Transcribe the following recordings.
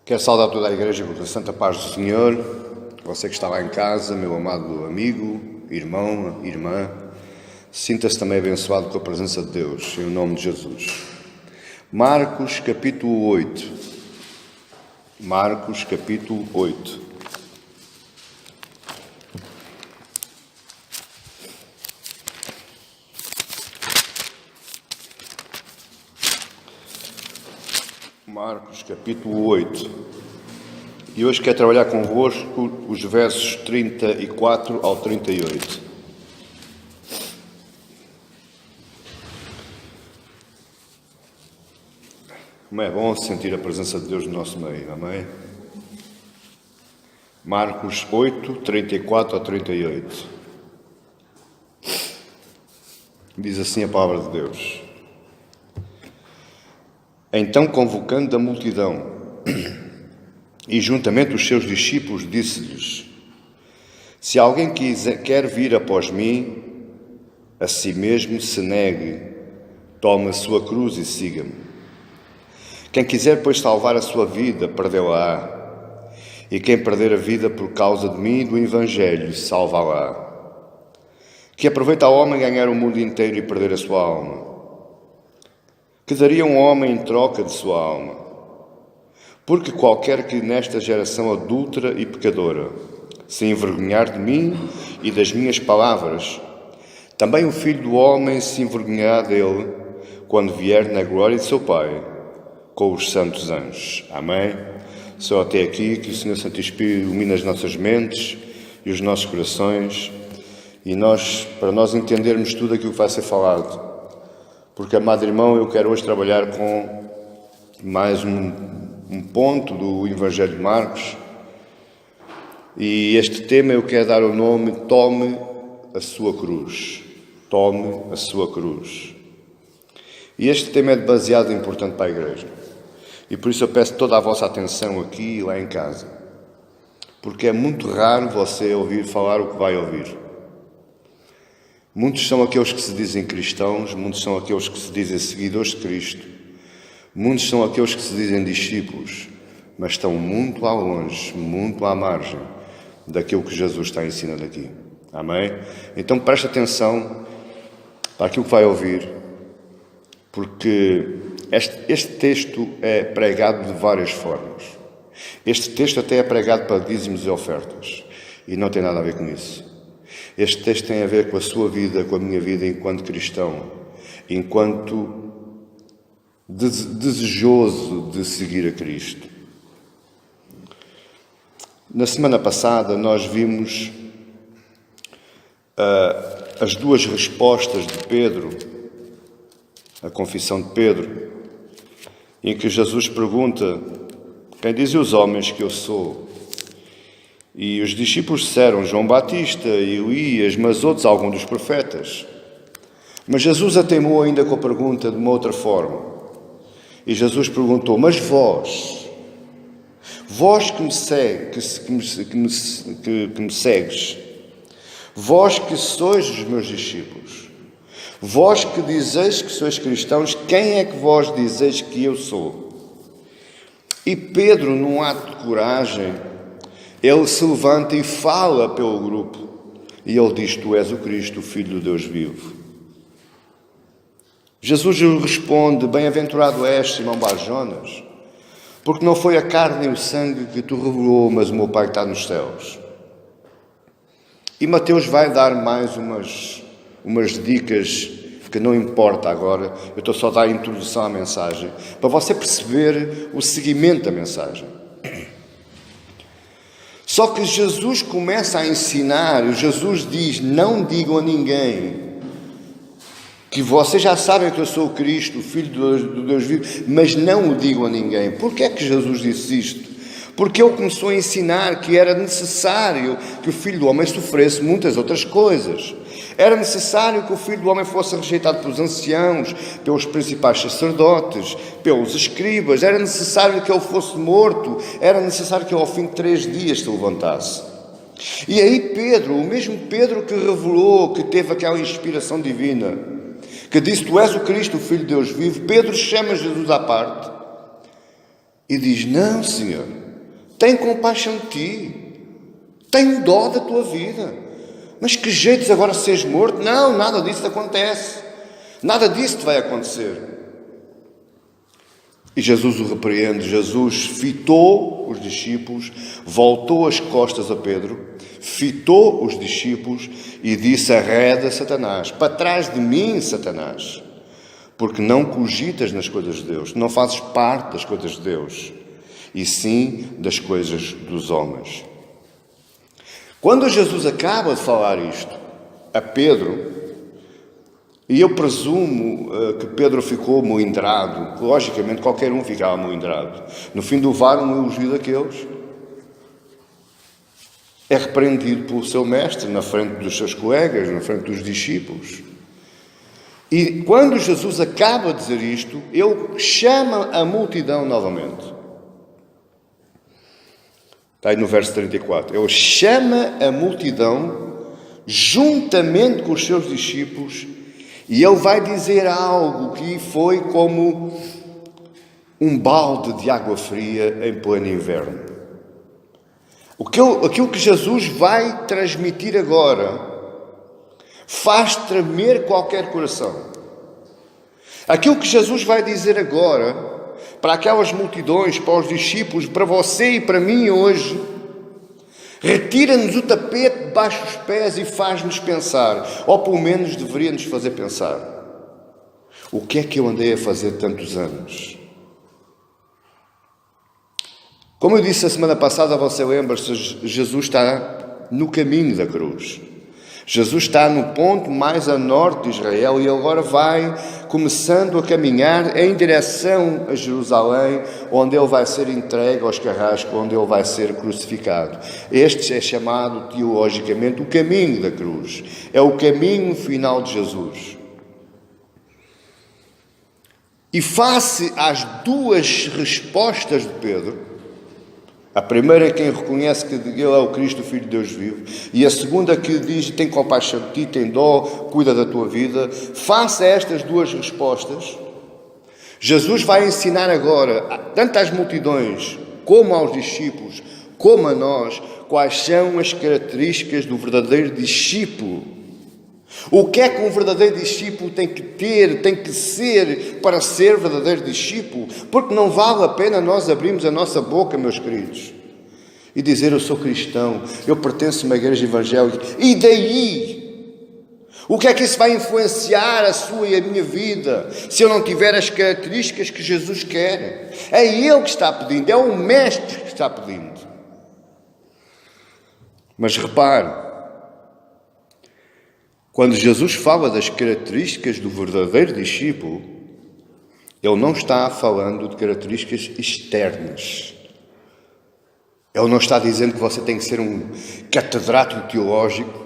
Quero saudar toda a Igreja com a Santa Paz do Senhor, você que está lá em casa, meu amado amigo, irmão, irmã, sinta-se também abençoado com a presença de Deus, em nome de Jesus. Marcos capítulo 8. Marcos capítulo 8. Marcos capítulo 8. E hoje quero trabalhar convosco os versos 34 ao 38. Como é bom sentir a presença de Deus no nosso meio, amém? Marcos 8, 34 ao 38. Diz assim a palavra de Deus. Então, convocando a multidão e juntamente os seus discípulos, disse-lhes: Se alguém quer vir após mim, a si mesmo se negue, tome a sua cruz e siga-me. Quem quiser, pois, salvar a sua vida, perdê-la-á. E quem perder a vida por causa de mim e do Evangelho, salvá-la-á. Que aproveita ao homem ganhar o mundo inteiro e perder a sua alma? Que daria um homem em troca de sua alma? Porque qualquer que nesta geração adúltera e pecadora se envergonhar de mim e das minhas palavras, também o Filho do Homem se envergonhará dele quando vier na glória de seu Pai com os santos anjos. Amém? Só até aqui, que o Senhor Santo Espírito ilumine as nossas mentes e os nossos corações e para nós entendermos tudo aquilo que vai ser falado. Porque, amado irmão, eu quero hoje trabalhar com mais um ponto do Evangelho de Marcos. E este tema eu quero dar o nome Tome a Sua Cruz. Tome a Sua Cruz. E este tema é demasiado importante para a Igreja. E por isso eu peço toda a vossa atenção aqui e lá em casa. Porque é muito raro você ouvir falar o que vai ouvir. Muitos são aqueles que se dizem cristãos, muitos são aqueles que se dizem seguidores de Cristo, muitos são aqueles que se dizem discípulos, mas estão muito ao longe, muito à margem daquilo que Jesus está ensinando aqui. Amém? Então preste atenção para aquilo que vai ouvir, porque este texto é pregado de várias formas. Este texto até é pregado para dízimos e ofertas, e não tem nada a ver com isso. Este texto tem a ver com a sua vida, com a minha vida enquanto cristão, enquanto desejoso de seguir a Cristo. Na semana passada nós vimos as duas respostas de Pedro, a confissão de Pedro, em que Jesus pergunta: quem dizem os homens que eu sou? E os discípulos disseram: João Batista, Elias, mas outros alguns dos profetas. Mas Jesus ateimou ainda com a pergunta de uma outra forma. E Jesus perguntou: mas vós que me segues, vós que sois os meus discípulos, vós que dizeis que sois cristãos, quem é que vós dizeis que eu sou? E Pedro, num ato de coragem, ele se levanta e fala pelo grupo. E ele diz: tu és o Cristo, o Filho do Deus vivo. Jesus lhe responde: bem-aventurado és, Simão Bar-Jonas, porque não foi a carne e o sangue que te revelou, mas o meu Pai que está nos céus. E Mateus vai dar mais umas dicas que não importa agora. Eu estou só a dar a introdução à mensagem, para você perceber o seguimento da mensagem. Só que Jesus começa a ensinar, Jesus diz: não digam a ninguém que vocês já sabem que eu sou o Cristo, o Filho do Deus vivo, mas não o digam a ninguém. Porquê é que Jesus disse isto? Porque ele começou a ensinar que era necessário que o Filho do Homem sofresse muitas outras coisas. Era necessário que o Filho do Homem fosse rejeitado pelos anciãos, pelos principais sacerdotes, pelos escribas. Era necessário que ele fosse morto. Era necessário que ele, ao fim de 3 dias, se levantasse. E aí Pedro, o mesmo Pedro que revelou, que teve aquela inspiração divina, que disse: tu és o Cristo, o Filho de Deus vivo, Pedro chama Jesus à parte E diz: não, Senhor, tem compaixão de ti, tem dó da tua vida. Mas que jeitos agora seres morto? Não, nada disso acontece. Nada disso te vai acontecer. E Jesus o repreende. Jesus fitou os discípulos, voltou as costas a Pedro, fitou os discípulos e disse: arreda, Satanás, para trás de mim, Satanás, porque não cogitas nas coisas de Deus, não fazes parte das coisas de Deus, e sim das coisas dos homens. Quando Jesus acaba de falar isto a Pedro, e eu presumo que Pedro ficou moindrado, logicamente qualquer um ficava moindrado, no fim de levar um elogio daqueles, é repreendido pelo seu mestre, na frente dos seus colegas, na frente dos discípulos. E quando Jesus acaba de dizer isto, ele chama a multidão novamente. Está aí no verso 34. Ele chama a multidão juntamente com os seus discípulos e ele vai dizer algo que foi como um balde de água fria em pleno inverno. Aquilo que Jesus vai transmitir agora faz tremer qualquer coração. Aquilo que Jesus vai dizer agora para aquelas multidões, para os discípulos, para você e para mim hoje, retira-nos o tapete debaixo dos pés e faz-nos pensar, ou pelo menos deveria nos fazer pensar: o que é que eu andei a fazer tantos anos? Como eu disse a semana passada, você lembra-se, Jesus está no caminho da cruz. Jesus está no ponto mais a norte de Israel e agora vai começando a caminhar em direção a Jerusalém, onde ele vai ser entregue aos carrascos, onde ele vai ser crucificado. Este é chamado teologicamente o caminho da cruz. É o caminho final de Jesus. E face às duas respostas de Pedro, a primeira é quem reconhece que ele é o Cristo, o Filho de Deus vivo, e a segunda que diz: tem compaixão de ti, tem dó, cuida da tua vida. Face a estas duas respostas, Jesus vai ensinar agora, tanto às multidões, como aos discípulos, como a nós, quais são as características do verdadeiro discípulo. O que é que um verdadeiro discípulo tem que ter, tem que ser para ser verdadeiro discípulo? Porque não vale a pena nós abrirmos a nossa boca, meus queridos, e dizer: eu sou cristão, eu pertenço a uma igreja evangélica. E daí? O que é que isso vai influenciar a sua e a minha vida, se eu não tiver as características que Jesus quer? É Ele que está pedindo, é o Mestre que está pedindo. Mas repare, quando Jesus fala das características do verdadeiro discípulo, Ele não está falando de características externas. Ele não está dizendo que você tem que ser um catedrático teológico.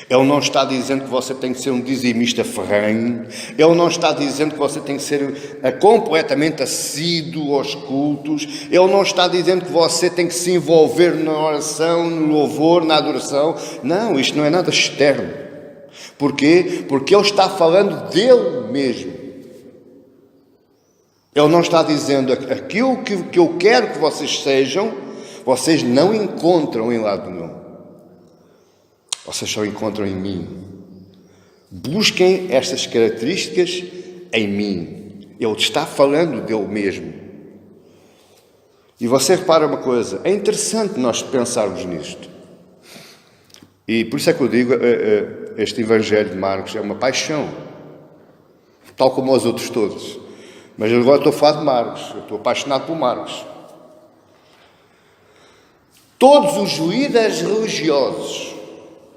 Ele não está dizendo que você tem que ser um dizimista ferrenho. Ele não está dizendo que você tem que ser completamente assíduo aos cultos. Ele não está dizendo que você tem que se envolver na oração, no louvor, na adoração. Não, isto não é nada externo. Porquê? Porque Ele está falando dele mesmo. Ele não está dizendo: aquilo que eu quero que vocês sejam, vocês não encontram em lado nenhum. Vocês só encontram em mim. Busquem estas características em mim. Ele está falando dele mesmo. E você repara uma coisa, é interessante nós pensarmos nisto. E por isso é que eu digo, este Evangelho de Marcos é uma paixão, tal como os outros todos. Mas agora estou a falar de Marcos, eu estou apaixonado por Marcos. Todos os líderes religiosos,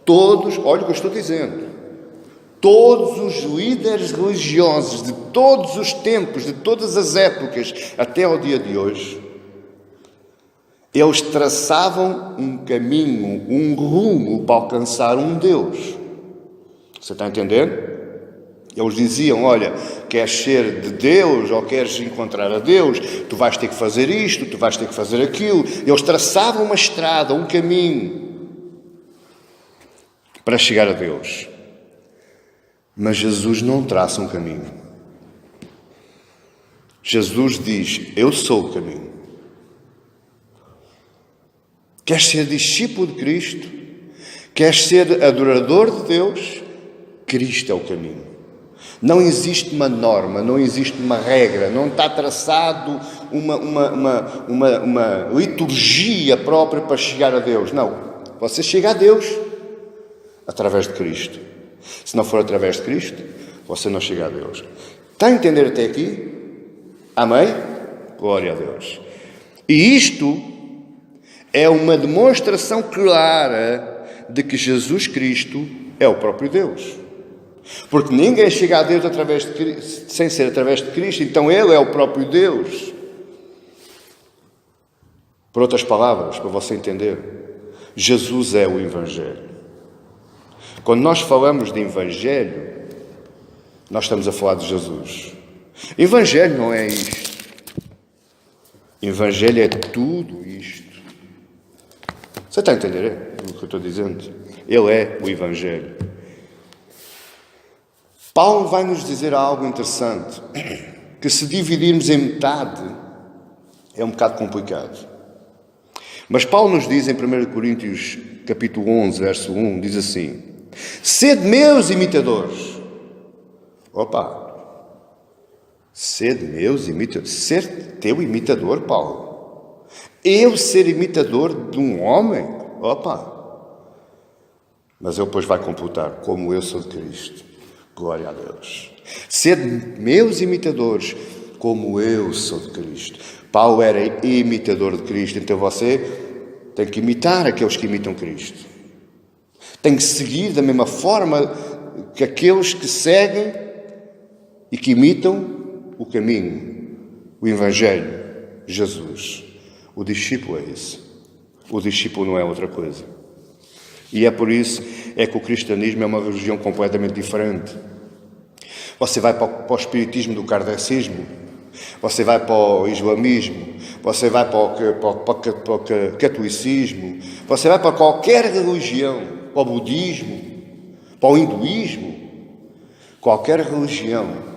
todos, olha o que eu estou dizendo, todos os líderes religiosos de todos os tempos, de todas as épocas, até ao dia de hoje, eles traçavam um caminho, um rumo para alcançar um Deus. Você está entendendo? Eles diziam: olha, queres ser de Deus ou queres encontrar a Deus, tu vais ter que fazer isto, tu vais ter que fazer aquilo. Eles traçavam uma estrada, um caminho para chegar a Deus. Mas Jesus não traça um caminho. Jesus diz: eu sou o caminho. Queres ser discípulo de Cristo? Queres ser adorador de Deus? Cristo é o caminho. Não existe uma norma, não existe uma regra, não está traçado uma liturgia própria para chegar a Deus. Não. Você chega a Deus através de Cristo. Se não for através de Cristo, você não chega a Deus. Está a entender até aqui? Amém? Glória a Deus. E isto é uma demonstração clara de que Jesus Cristo é o próprio Deus. Porque ninguém chega a Deus através de Cristo, sem ser através de Cristo, então Ele é o próprio Deus. Por outras palavras, para você entender, Jesus é o Evangelho. Quando nós falamos de Evangelho, nós estamos a falar de Jesus. Evangelho não é isto. Evangelho é tudo isto. Você está a entender o que eu estou dizendo? Ele é o Evangelho. Paulo vai nos dizer algo interessante, que se dividirmos em metade é um bocado complicado. Mas Paulo nos diz em 1 Coríntios capítulo 11, verso 1, diz assim: sede meus imitadores. Opa! Sede meus imitadores. Ser teu imitador, Paulo. Eu ser imitador de um homem? Opa! Mas ele depois vai completar, como eu sou de Cristo. Glória a Deus. Sede meus imitadores, como eu sou de Cristo. Paulo era imitador de Cristo, então você tem que imitar aqueles que imitam Cristo. Tem que seguir da mesma forma que aqueles que seguem e que imitam o caminho, o Evangelho, Jesus. O discípulo é isso. O discípulo não é outra coisa. E é por isso é que o cristianismo é uma religião completamente diferente. Você vai para o espiritismo do kardecismo, você vai para o islamismo, você vai para o catolicismo, você vai para qualquer religião, para o budismo, para o hinduísmo, qualquer religião.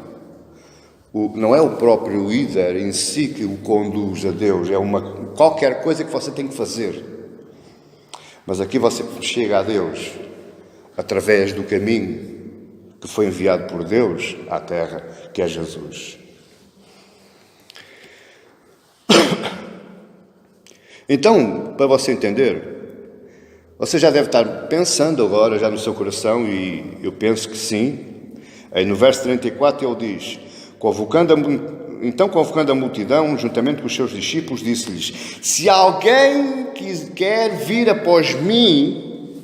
Não é o próprio líder em si que o conduz a Deus, é qualquer coisa que você tem que fazer. Mas aqui você chega a Deus através do caminho que foi enviado por Deus à terra, que é Jesus. Então, para você entender, você já deve estar pensando agora, já no seu coração, e eu penso que sim. Aí no verso 34 ele diz: convocando a multidão, juntamente com os seus discípulos, disse-lhes: se alguém quer vir após mim,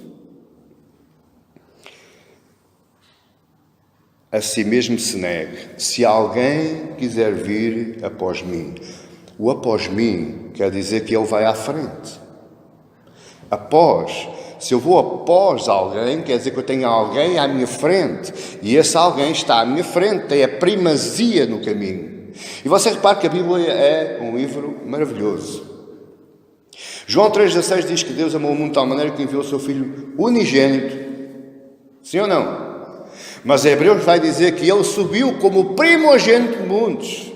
a si mesmo se negue. Se alguém quiser vir após mim. O após mim quer dizer que ele vai à frente. Após. Se eu vou após alguém, quer dizer que eu tenho alguém à minha frente. E esse alguém está à minha frente, tem a primazia no caminho. E você repara que a Bíblia é um livro maravilhoso. João 3,16 diz que Deus amou o mundo de tal maneira que enviou o seu Filho unigênito. Sim ou não? Mas Hebreus vai dizer que ele subiu como primogênito de muitos.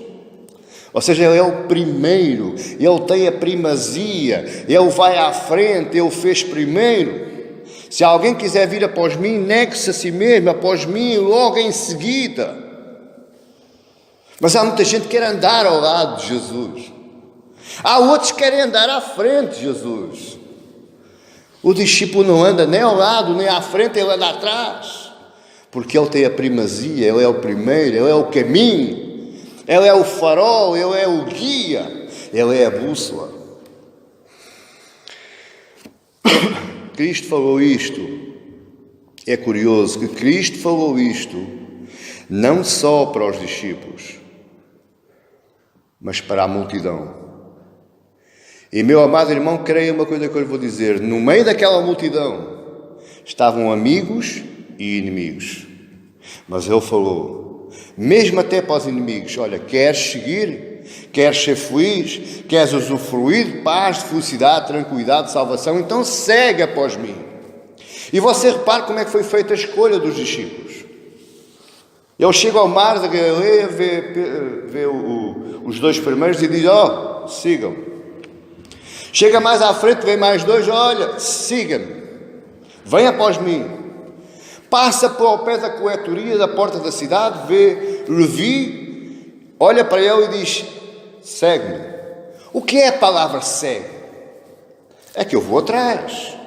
Ou seja, ele é o primeiro, ele tem a primazia, ele vai à frente, ele fez primeiro. Se alguém quiser vir após mim, negue-se a si mesmo, após mim, logo em seguida. Mas há muita gente que quer andar ao lado de Jesus. Há outros que querem andar à frente de Jesus. O discípulo não anda nem ao lado, nem à frente, ele anda atrás. Porque ele tem a primazia, ele é o primeiro, ele é o caminho. Ele é o farol, ele é o guia, ele é a bússola. Cristo falou isto. É curioso que Cristo falou isto não só para os discípulos, mas para a multidão. E meu amado irmão, creia uma coisa que eu lhe vou dizer. No meio daquela multidão estavam amigos e inimigos. Mas ele falou, mesmo até para os inimigos: olha, queres seguir? Queres ser feliz? Queres usufruir de paz, de felicidade, de tranquilidade, de salvação? Então segue após mim. E você repare como é que foi feita a escolha dos discípulos. Ele chega ao mar da Galileia, vê os dois primeiros e diz: sigam. Chega mais à frente, vem mais dois, olha, siga-me, venha após mim. Passa ao pé da coetoria da porta da cidade, vê Levi, olha para ele e diz, segue-me. O que é a palavra segue? É que eu vou atrás.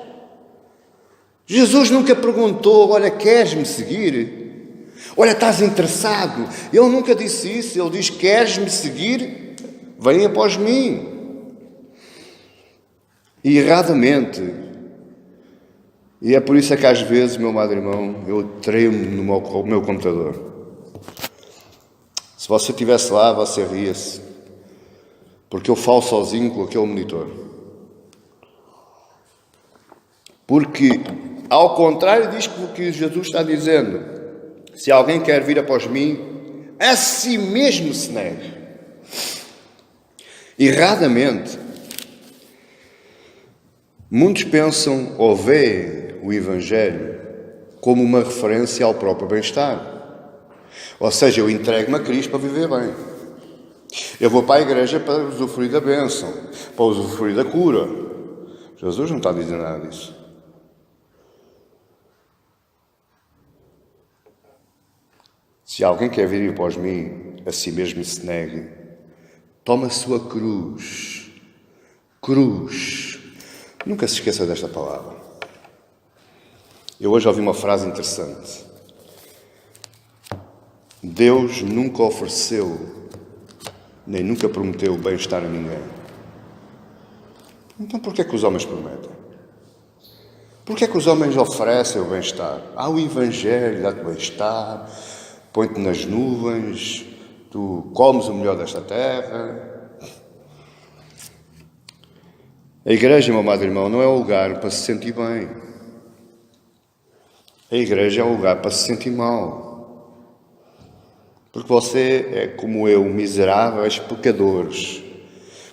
Jesus nunca perguntou, olha, queres-me seguir? Olha, estás interessado? Ele nunca disse isso, ele diz, queres-me seguir? Vem após mim. E erradamente, e é por isso que às vezes, meu amado irmão, eu tremo no meu computador. Se você estivesse lá, você ria-se, porque eu falo sozinho com aquele monitor. Porque, ao contrário disto que Jesus está dizendo, se alguém quer vir após mim, a si mesmo se negue. Erradamente, muitos pensam ou veem o Evangelho como uma referência ao próprio bem-estar. Ou seja, eu entrego-me a Cristo para viver bem. Eu vou para a igreja para usufruir da bênção, para usufruir da cura. Jesus não está a dizer nada disso. Se alguém quer vir após mim, a si mesmo se negue. Toma a sua cruz. Cruz. Nunca se esqueça desta palavra. Eu hoje ouvi uma frase interessante. Deus nunca ofereceu, nem nunca prometeu bem-estar a ninguém. Então porquê é que os homens prometem? Porquê é que os homens oferecem o bem-estar? Há o Evangelho, dá-te bem-estar, põe-te nas nuvens, tu comes o melhor desta terra. A igreja, meu amado irmão, não é o lugar para se sentir bem. A igreja é o lugar para se sentir mal. Porque você é como eu, miseráveis pecadores,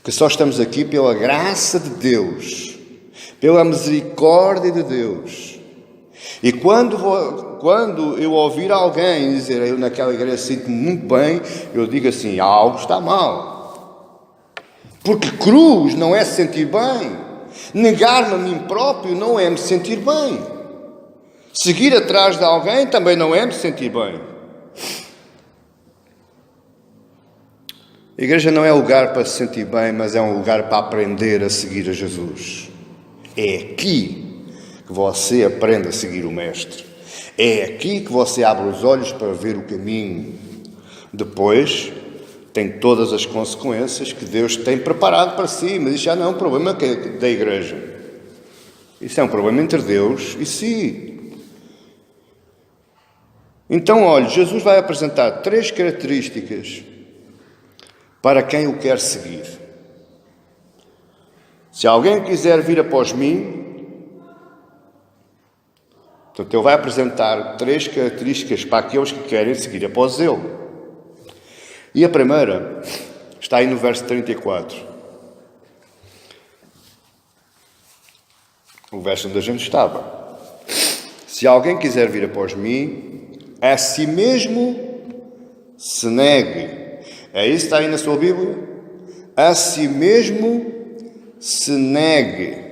que só estamos aqui pela graça de Deus, pela misericórdia de Deus. E quando eu ouvir alguém dizer, eu naquela igreja sinto-me muito bem, eu digo assim, algo está mal. Porque cruz não é se sentir bem. Negar-me a mim próprio não é me sentir bem. Seguir atrás de alguém também não é me sentir bem. A igreja não é lugar para se sentir bem, mas é um lugar para aprender a seguir a Jesus. É aqui que você aprende a seguir o Mestre. É aqui que você abre os olhos para ver o caminho. Depois, tem todas as consequências que Deus tem preparado para si, mas isso já não é um problema da igreja. Isso é um problema entre Deus e si. Então, olha, Jesus vai apresentar 3 características para quem o quer seguir. Se alguém quiser vir após mim, portanto, ele vai apresentar 3 características para aqueles que querem seguir após ele. E a primeira está aí no verso 34. O verso onde a gente estava. Se alguém quiser vir após mim, a si mesmo se negue. É isso que está aí na sua Bíblia? A si mesmo se negue.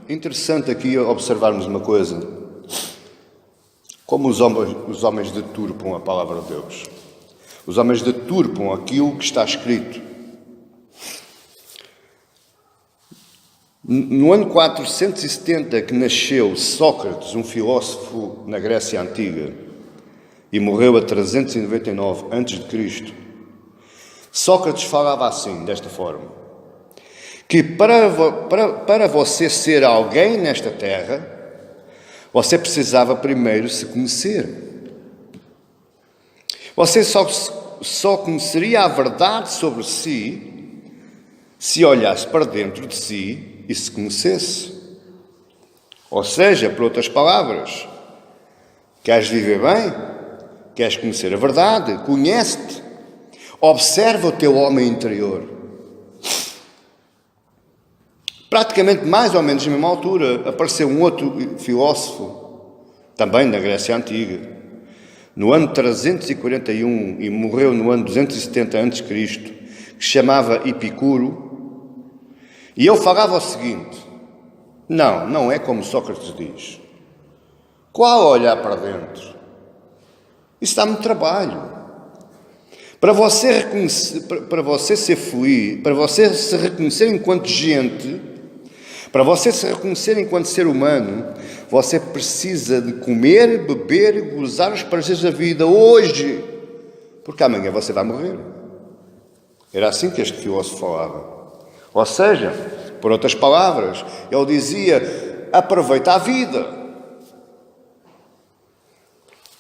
Interessante aqui observarmos uma coisa. Como os homens deturpam a palavra de Deus. Os homens deturpam aquilo que está escrito. No ano 470 que nasceu Sócrates, um filósofo na Grécia Antiga, e morreu a 399 a.C., Sócrates falava assim, desta forma, que para você ser alguém nesta terra, você precisava primeiro se conhecer. Você só conheceria a verdade sobre si se olhasse para dentro de si e se conhecesse. Ou seja, por outras palavras, queres viver bem? Queres conhecer a verdade? Conhece-te. Observa o teu homem interior. Praticamente mais ou menos na mesma altura apareceu um outro filósofo, também da Grécia Antiga, no ano 341 e morreu no ano 270 a.C., que se chamava Epicuro, e ele falava o seguinte: não é como Sócrates diz. Qual olhar para dentro? Isso dá-me trabalho. Para você ser feliz, para você se reconhecer enquanto gente, para você se reconhecer enquanto ser humano, você precisa de comer, beber e gozar os prazeres da vida hoje, porque amanhã você vai morrer. Era assim que este filósofo falava. Ou seja, por outras palavras, ele dizia: aproveita a vida.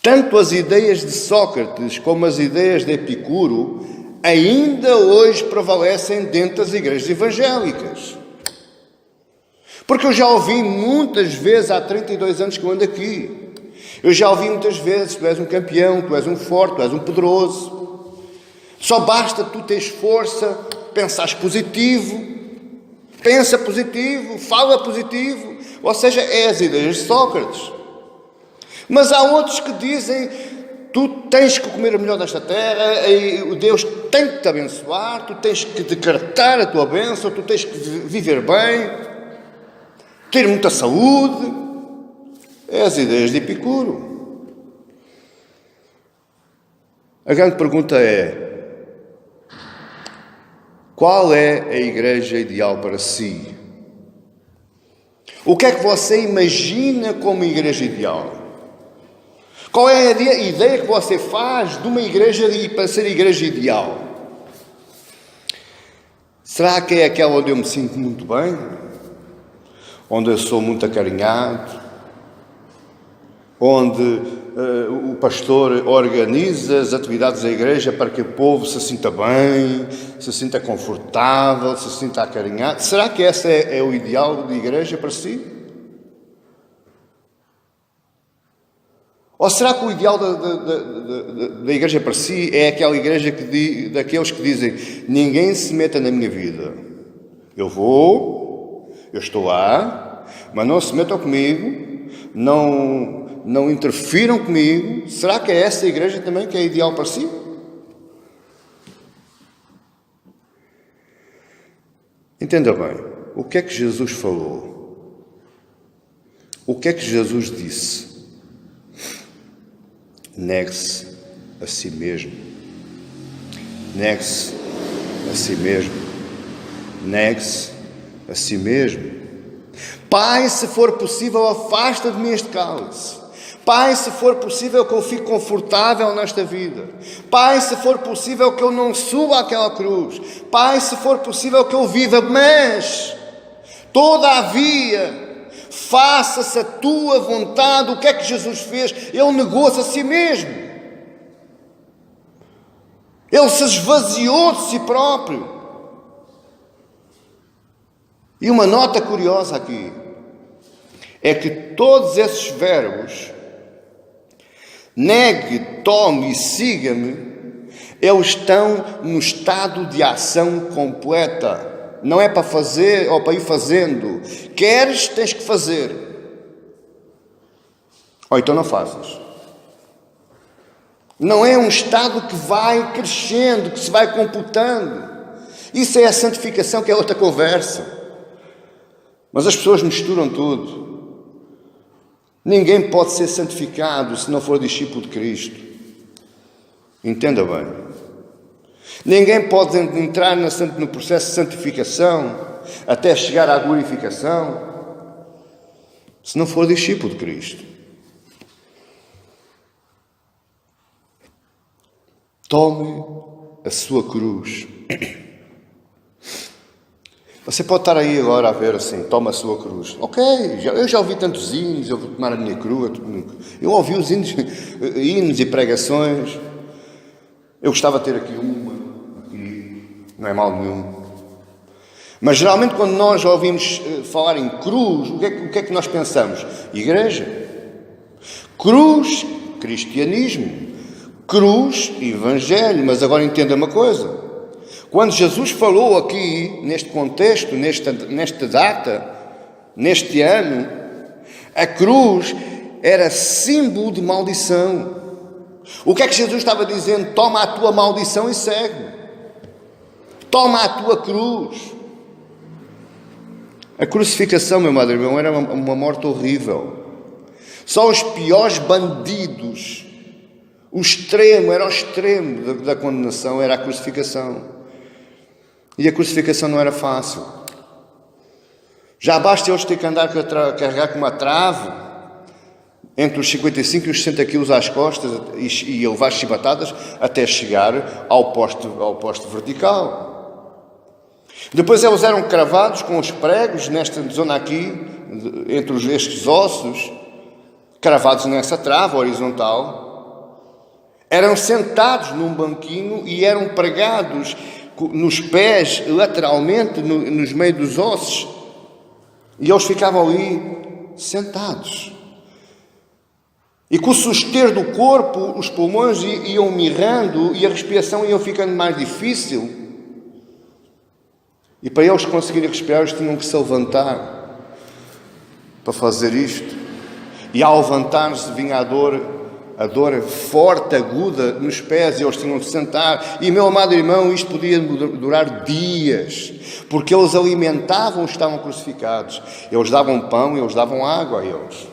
Tanto as ideias de Sócrates como as ideias de Epicuro ainda hoje prevalecem dentro das igrejas evangélicas. Porque eu já ouvi muitas vezes, há 32 anos que eu ando aqui, eu já ouvi muitas vezes: tu és um campeão, tu és um forte, tu és um poderoso. Só basta tu teres força, pensares positivo, pensa positivo, fala positivo. Ou seja, é as ideias de Sócrates. Mas há outros que dizem: tu tens que comer o melhor desta terra, e Deus tem que te abençoar, tu tens que decretar a tua bênção, tu tens que viver bem, ter muita saúde. É as ideias de Epicuro. A grande pergunta é: qual é a igreja ideal para si? O que é que você imagina como igreja ideal? Qual é a ideia que você faz de uma igreja para ser a igreja ideal? Será que é aquela onde eu me sinto muito bem? Onde eu sou muito acarinhado? Onde o pastor organiza as atividades da igreja para que o povo se sinta bem, se sinta confortável, se sinta acarinhado? Será que esse é o ideal de igreja para si? Ou será que o ideal da igreja para si é aquela igreja daqueles que dizem: ninguém se meta na minha vida, eu estou lá, mas não se metam comigo, não interfiram comigo? Será que é essa igreja também que é ideal para si? Entenda bem, o que é que Jesus falou? O que é que Jesus disse? Negue-se a si mesmo. Negue-se a si mesmo. Negue-se a si mesmo. Pai, se for possível, afasta de mim este cálice. Pai, se for possível que eu fique confortável nesta vida. Pai, se for possível que eu não suba àquela cruz. Pai, se for possível que eu viva, mas todavia faça-se a tua vontade. O que é que Jesus fez? Ele negou-se a si mesmo. Ele se esvaziou de si próprio. E uma nota curiosa aqui é que todos esses verbos, negue, tome e siga-me, eles estão no estado de ação completa. Não é para fazer ou para ir fazendo. Queres, tens que fazer. Ou então não fazes. Não é um estado que vai crescendo, que se vai computando. Isso é a santificação, que é outra conversa. Mas as pessoas misturam tudo. Ninguém pode ser santificado se não for discípulo de Cristo. Entenda bem. Ninguém pode entrar no processo de santificação até chegar à glorificação se não for discípulo de Cristo. Tome a sua cruz. Você pode estar aí agora a ver assim: toma a sua cruz. Ok, eu já ouvi tantos hinos, eu vou tomar a minha cruz. Eu ouvi os hinos e pregações. Eu gostava de ter aqui uma. Não é mal nenhum. Mas geralmente quando nós ouvimos falar em cruz, o que é que nós pensamos? Igreja. Cruz, cristianismo. Cruz, evangelho. Mas agora entenda uma coisa. Quando Jesus falou aqui, neste contexto, nesta data, neste ano, a cruz era símbolo de maldição. O que é que Jesus estava dizendo? Toma a tua maldição e segue. Toma a tua cruz. A crucificação, meu amado irmão, era uma morte horrível. Só os piores bandidos, era o extremo da condenação, era a crucificação. E a crucificação não era fácil. Já basta eles ter que andar a carregar com uma trave entre os 55 e os 60 quilos às costas e levar chibatadas até chegar ao poste vertical. Depois eles eram cravados com os pregos nesta zona aqui, entre estes ossos, cravados nessa trave horizontal. Eram sentados num banquinho e eram pregados nos pés, lateralmente, nos meios dos ossos. E eles ficavam ali sentados. E com o suster do corpo, os pulmões iam mirrando e a respiração ia ficando mais difícil. E para eles conseguirem respirar, eles tinham que se levantar para fazer isto. E ao levantar-se vinha a dor forte, aguda nos pés, e eles tinham que sentar. E, meu amado irmão, isto podia durar dias, porque eles alimentavam os que estavam crucificados. Eles davam pão e eles davam água a eles.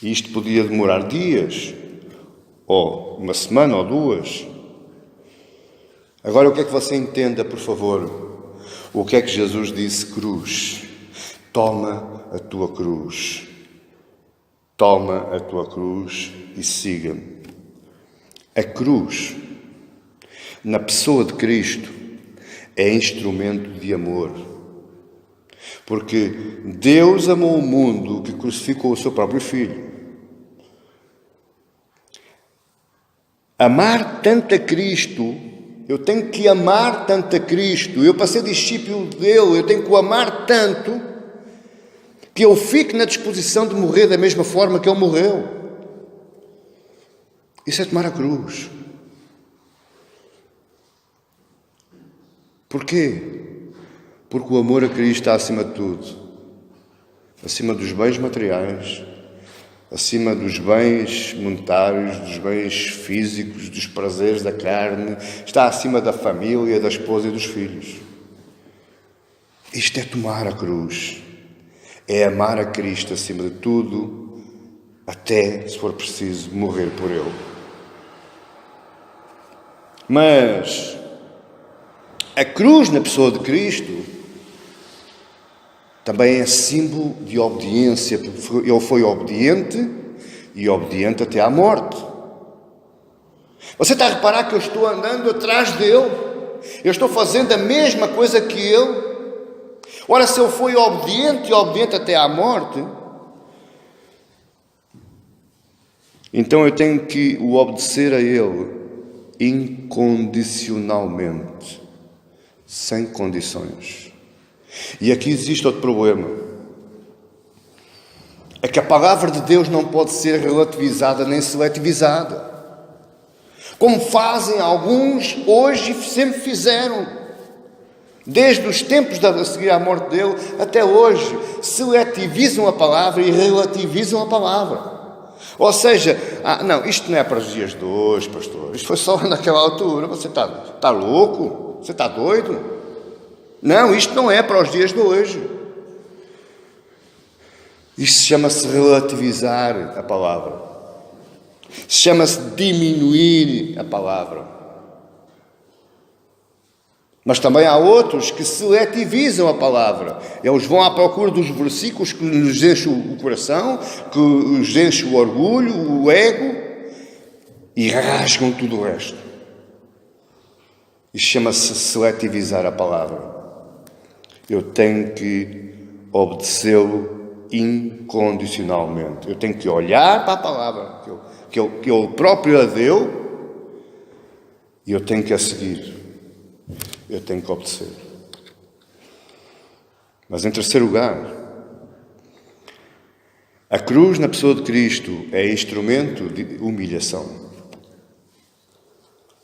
E isto podia demorar dias, ou uma semana ou duas. Agora, o que é que você entenda, por favor? O que é que Jesus disse? Cruz. Toma a tua cruz. Toma a tua cruz e siga-me. A cruz, na pessoa de Cristo, é instrumento de amor. Porque Deus amou o mundo que crucificou o seu próprio Filho. Amar tanto a Cristo, eu tenho que amar tanto a Cristo, eu para ser discípulo dele, eu tenho que o amar tanto, que eu fique na disposição de morrer da mesma forma que ele morreu. Isso é tomar a cruz. Porquê? Porque o amor a Cristo está acima de tudo. Acima dos bens materiais, acima dos bens monetários, dos bens físicos, dos prazeres da carne, está acima da família, da esposa e dos filhos. Isto é tomar a cruz. É amar a Cristo acima de tudo, até, se for preciso, morrer por Ele. Mas a cruz na pessoa de Cristo também é símbolo de obediência, porque Ele foi obediente e obediente até à morte. Você está a reparar que eu estou andando atrás dele? Eu estou fazendo a mesma coisa que Ele? Ora, se Ele foi obediente e obediente até à morte, então eu tenho que o obedecer a Ele incondicionalmente, sem condições. E aqui existe outro problema. É que a palavra de Deus não pode ser relativizada nem seletivizada. Como fazem alguns hoje e sempre fizeram. Desde os tempos a seguir à morte dele até hoje, seletivizam a palavra e relativizam a palavra. Ou seja, não, isto não é para os dias de hoje, pastor. Isto foi só naquela altura. Você está louco? Você está doido? Não, isto não é para os dias de hoje. Isto chama-se relativizar a palavra. Chama-se diminuir a palavra. Mas também há outros que seletivizam a palavra. Eles vão à procura dos versículos que nos enchem o coração, que nos enchem o orgulho, o ego, e rasgam tudo o resto. Isto chama-se seletivizar a palavra. Eu tenho que obedecê-lo incondicionalmente. Eu tenho que olhar para a palavra que ele próprio a deu e eu tenho que a seguir. Eu tenho que obedecer. Mas em terceiro lugar, a cruz na pessoa de Cristo é instrumento de humilhação.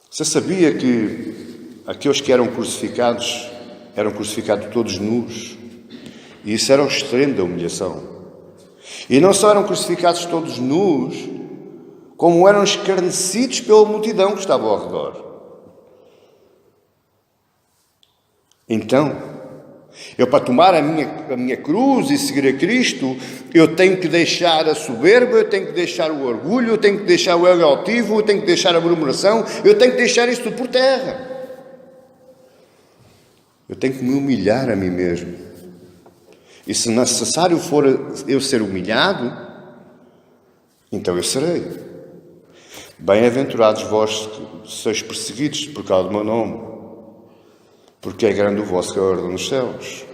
Você sabia que aqueles que eram crucificados todos nus? E isso era o extremo da humilhação. E não só eram crucificados todos nus, como eram escarnecidos pela multidão que estava ao redor. Então, eu para tomar a minha cruz e seguir a Cristo, eu tenho que deixar a soberba, eu tenho que deixar o orgulho, eu tenho que deixar o ego altivo, eu tenho que deixar a murmuração, eu tenho que deixar isso tudo por terra. Eu tenho que me humilhar a mim mesmo. E se necessário for eu ser humilhado, então eu serei. Bem-aventurados vós que sois perseguidos por causa do meu nome, porque é grande o vosso galardão nos céus.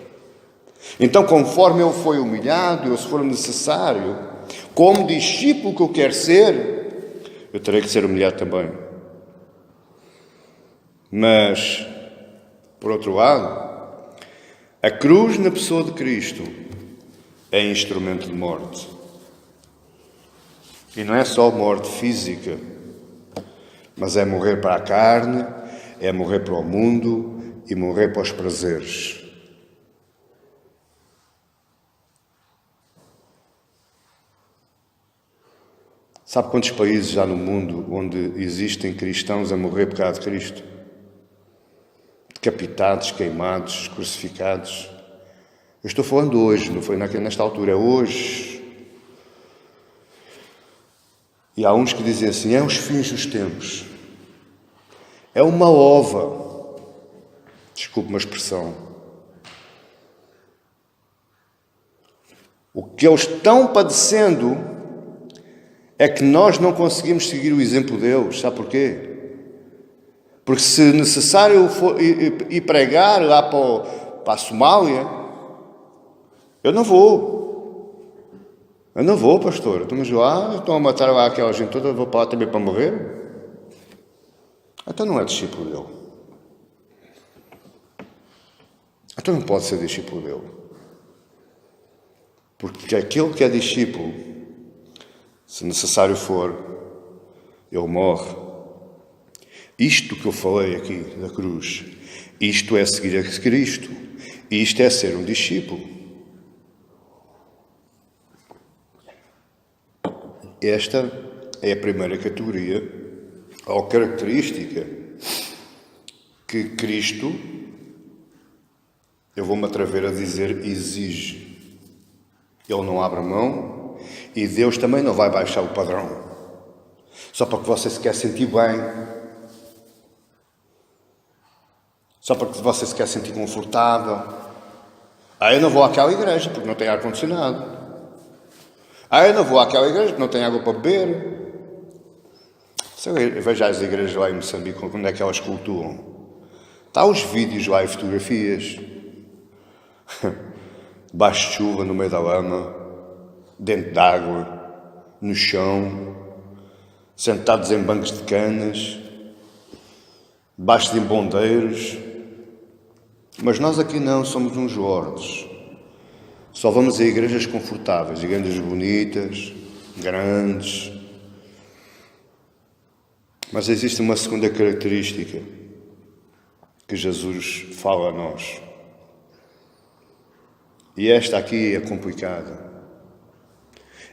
Então, conforme eu for humilhado, ou se for necessário, como discípulo que eu quero ser, eu terei que ser humilhado também. Mas, por outro lado, a cruz na pessoa de Cristo é instrumento de morte. E não é só morte física, mas é morrer para a carne, é morrer para o mundo e morrer para os prazeres. Sabe quantos países há no mundo onde existem cristãos a morrer por causa de Cristo? Decapitados, queimados, crucificados. Eu estou falando hoje, não foi nesta altura, é hoje. E há uns que dizem assim, é os fins dos tempos. É uma ova. Desculpe uma expressão. O que eles estão padecendo é que nós não conseguimos seguir o exemplo deles. Sabe porquê? Porque se necessário for ir pregar lá para a Somália, eu não vou. Eu não vou, pastor. Estamos lá, estão a matar lá aquela gente toda, eu vou para lá também para morrer. Então não é discípulo dele. Então não pode ser discípulo dele. Porque aquele que é discípulo, se necessário for, ele morre. Isto que eu falei aqui da cruz, isto é seguir a Cristo. Isto é ser um discípulo. Esta é a primeira categoria ou característica que Cristo, eu vou-me atrever a dizer, exige. Ele não abre mão e Deus também não vai baixar o padrão. Só porque você se quer sentir bem. Só porque você se quer sentir confortável. Eu não vou àquela igreja porque não tem ar-condicionado. Eu não vou àquela igreja porque não tem água para beber. Eu vejo as igrejas lá em Moçambique, onde é que elas cultuam. Está os vídeos lá e fotografias. Debaixo de chuva, no meio da lama, dentro de água, no chão, sentados em bancos de canas, debaixo de embondeiros. Mas nós aqui não, somos uns lordes. Só vamos a igrejas confortáveis, igrejas bonitas, grandes. Mas existe uma segunda característica que Jesus fala a nós. E esta aqui é complicada.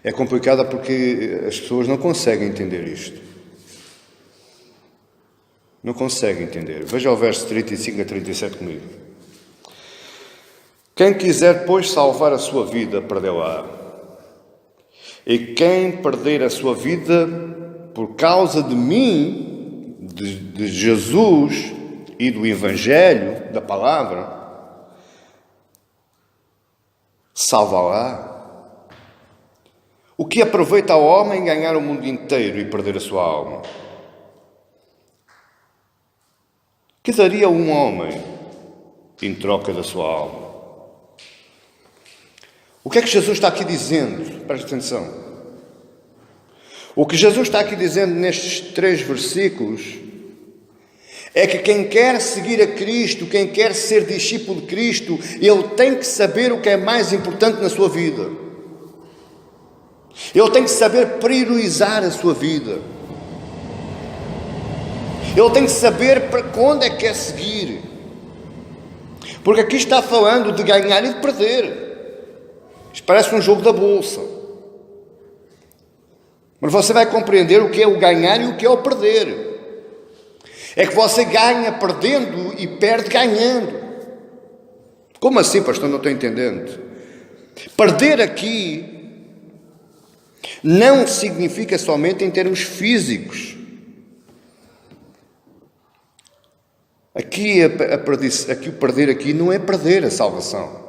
É complicada porque as pessoas não conseguem entender isto. Não conseguem entender. Veja o verso 35 a 37 comigo. Quem quiser, pois, salvar a sua vida, perdê-la. E quem perder a sua vida por causa de mim, de Jesus e do Evangelho, da palavra, salva-la. O que aproveita ao homem ganhar o mundo inteiro e perder a sua alma? Que daria um homem em troca da sua alma? O que é que Jesus está aqui dizendo? Preste atenção. O que Jesus está aqui dizendo nestes 3 versículos é que quem quer seguir a Cristo, quem quer ser discípulo de Cristo, ele tem que saber o que é mais importante na sua vida. Ele tem que saber priorizar a sua vida. Ele tem que saber para onde é que quer seguir. Porque aqui está falando de ganhar e de perder. Isto parece um jogo da bolsa. Mas você vai compreender o que é o ganhar e o que é o perder. É que você ganha perdendo e perde ganhando. Como assim, pastor? Não estou entendendo. Perder aqui não significa somente em termos físicos. Aqui o perder aqui não é perder a salvação.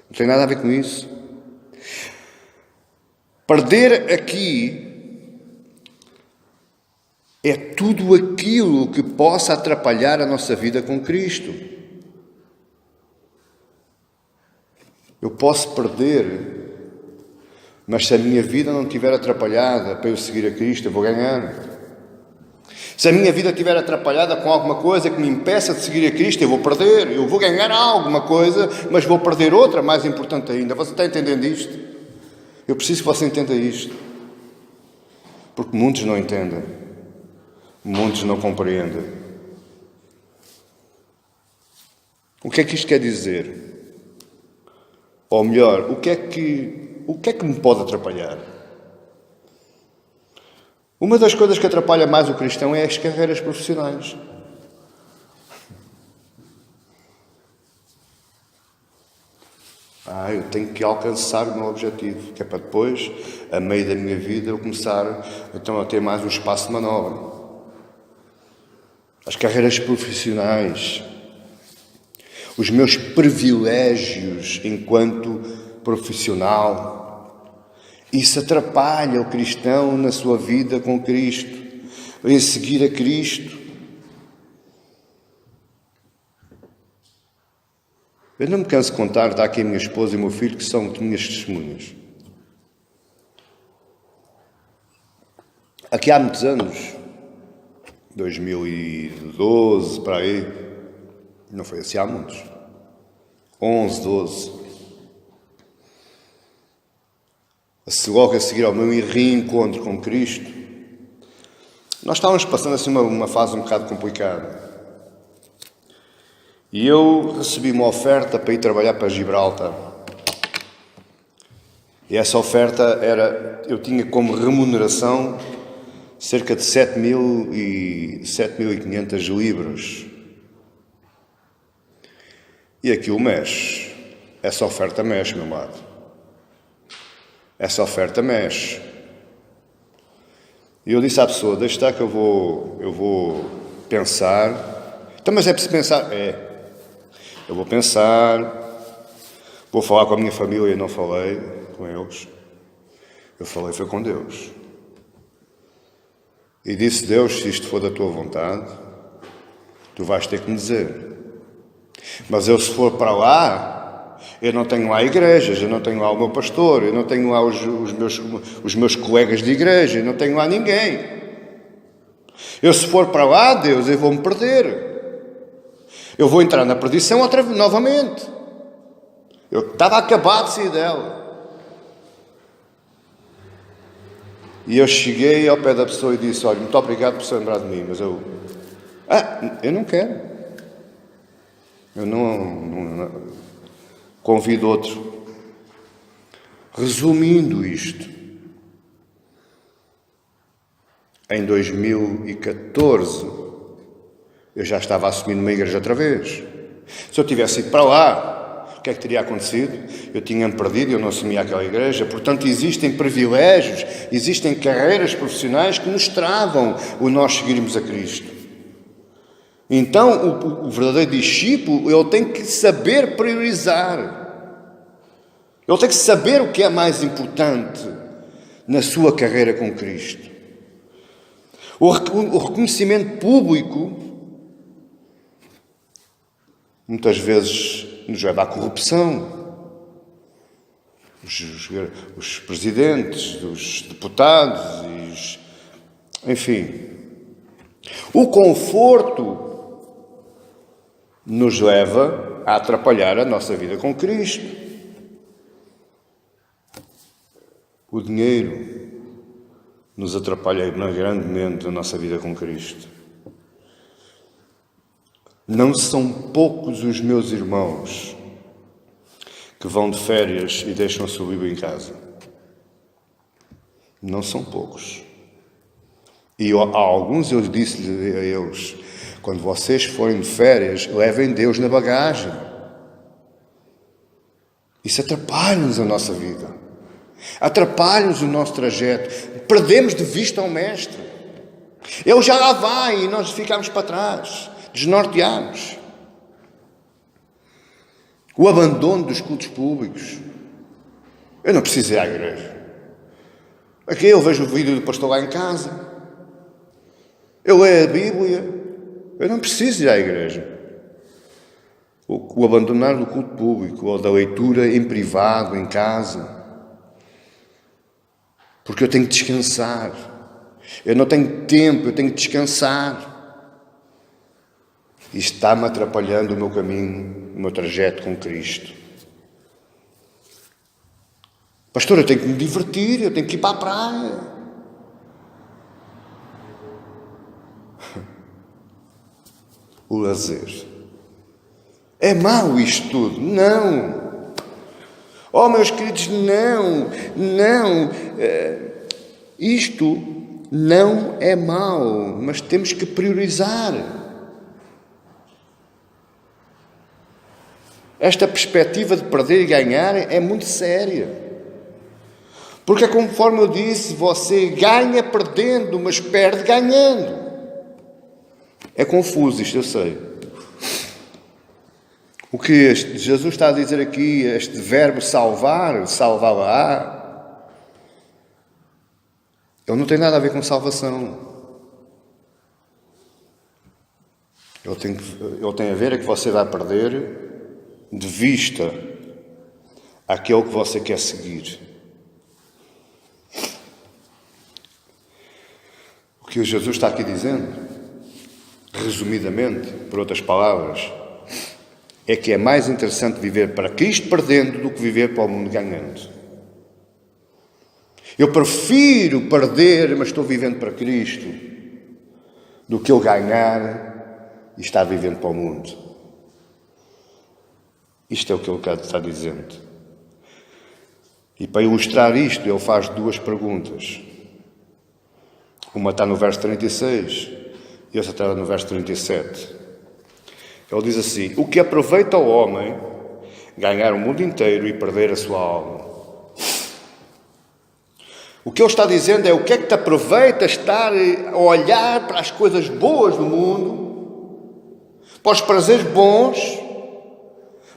Não tem nada a ver com isso. Perder aqui é tudo aquilo que possa atrapalhar a nossa vida com Cristo. Eu posso perder, mas se a minha vida não estiver atrapalhada para eu seguir a Cristo, eu vou ganhar. Se a minha vida estiver atrapalhada com alguma coisa que me impeça de seguir a Cristo, eu vou perder. Eu vou ganhar alguma coisa, mas vou perder outra mais importante ainda. Você está entendendo isto? Eu preciso que você entenda isto. Porque muitos não entendem. Muitos não compreendem. O que é que isto quer dizer? Ou melhor, o que é que me pode atrapalhar? Uma das coisas que atrapalha mais o cristão é as carreiras profissionais. Eu tenho que alcançar o meu objetivo, que é para depois, a meio da minha vida, eu começar então a ter mais um espaço de manobra. As carreiras profissionais, os meus privilégios enquanto profissional, isso atrapalha o cristão na sua vida com Cristo, em seguir a Cristo. Eu não me canso de contar, está aqui a minha esposa e o meu filho, que são minhas testemunhas. Aqui há muitos anos, 2012, para aí, não foi assim há muitos, 11, 12, logo a seguir ao meu reencontro com Cristo, nós estávamos passando assim uma fase um bocado complicada. E eu recebi uma oferta para ir trabalhar para Gibraltar. E essa oferta eu tinha como remuneração cerca de 7.500 libras. E aquilo mexe. Essa oferta mexe, meu amado. Essa oferta mexe. E eu disse à pessoa, deixa estar que eu vou pensar. Então, mas é preciso pensar? Eu vou pensar, vou falar com a minha família, não falei com eles. Eu falei, foi com Deus. E disse, Deus, se isto for da tua vontade, tu vais ter que me dizer. Mas eu, se for para lá, eu não tenho lá igrejas, eu não tenho lá o meu pastor, eu não tenho lá os meus colegas de igreja, eu não tenho lá ninguém. Eu, se for para lá, Deus, eu vou me perder. Eu vou entrar na perdição novamente. Eu estava acabado de sair dela. E eu cheguei ao pé da pessoa e disse, olha, muito obrigado por se lembrar de mim, mas eu não quero. Eu não convido outro. Resumindo isto, em 2014, eu já estava assumindo uma igreja outra vez. Se eu tivesse ido para lá, o que é que teria acontecido? Eu tinha-me perdido, eu não assumia aquela igreja. Portanto, existem privilégios, existem carreiras profissionais que nos travam o nós seguirmos a Cristo. Então, o verdadeiro discípulo, ele tem que saber priorizar. Ele tem que saber o que é mais importante na sua carreira com Cristo. O reconhecimento público muitas vezes nos leva à corrupção. Os presidentes, os deputados, enfim. O conforto nos leva a atrapalhar a nossa vida com Cristo. O dinheiro nos atrapalha grandemente a nossa vida com Cristo. Não são poucos os meus irmãos que vão de férias e deixam a sua Bíblia em casa. Não são poucos. E a alguns eu disse-lhe a eles, quando vocês forem de férias, levem Deus na bagagem. Isso atrapalha-nos a nossa vida. Atrapalha-nos o nosso trajeto. Perdemos de vista ao Mestre. Ele já lá vai e nós ficamos para trás. Desnorteamos. O abandono dos cultos públicos. Eu não preciso ir à igreja. Aqui eu vejo o vídeo do pastor lá em casa. Eu leio a Bíblia. Eu não preciso ir à igreja. O abandonar do culto público ou da leitura em privado, em casa. Porque eu tenho que descansar. Eu não tenho tempo, eu tenho que descansar. Isto está-me atrapalhando o meu caminho, o meu trajeto com Cristo. Pastor, eu tenho que me divertir, eu tenho que ir para a praia. O lazer. É mau isto tudo? Não. Oh, meus queridos, não. Isto não é mau, mas temos que priorizar. Esta perspectiva de perder e ganhar é muito séria. Porque, conforme eu disse, você ganha perdendo, mas perde ganhando. É confuso isto, eu sei. O que Jesus está a dizer aqui, este verbo salvar, salvar-á, ele não tem nada a ver com salvação. Ele tem a ver é que você vai perder de vista aquele que você quer seguir. O que Jesus está aqui dizendo, resumidamente, por outras palavras, é que é mais interessante viver para Cristo perdendo do que viver para o mundo ganhando. Eu prefiro perder, mas estou vivendo para Cristo, do que eu ganhar e estar vivendo para o mundo. Isto é o que ele está dizendo. E para ilustrar isto, ele faz duas perguntas. Uma está no verso 36 e outra está no verso 37. Ele diz assim: o que aproveita ao homem ganhar o mundo inteiro e perder a sua alma? O que ele está dizendo é: o que é que te aproveita estar a olhar para as coisas boas do mundo, para os prazeres bons,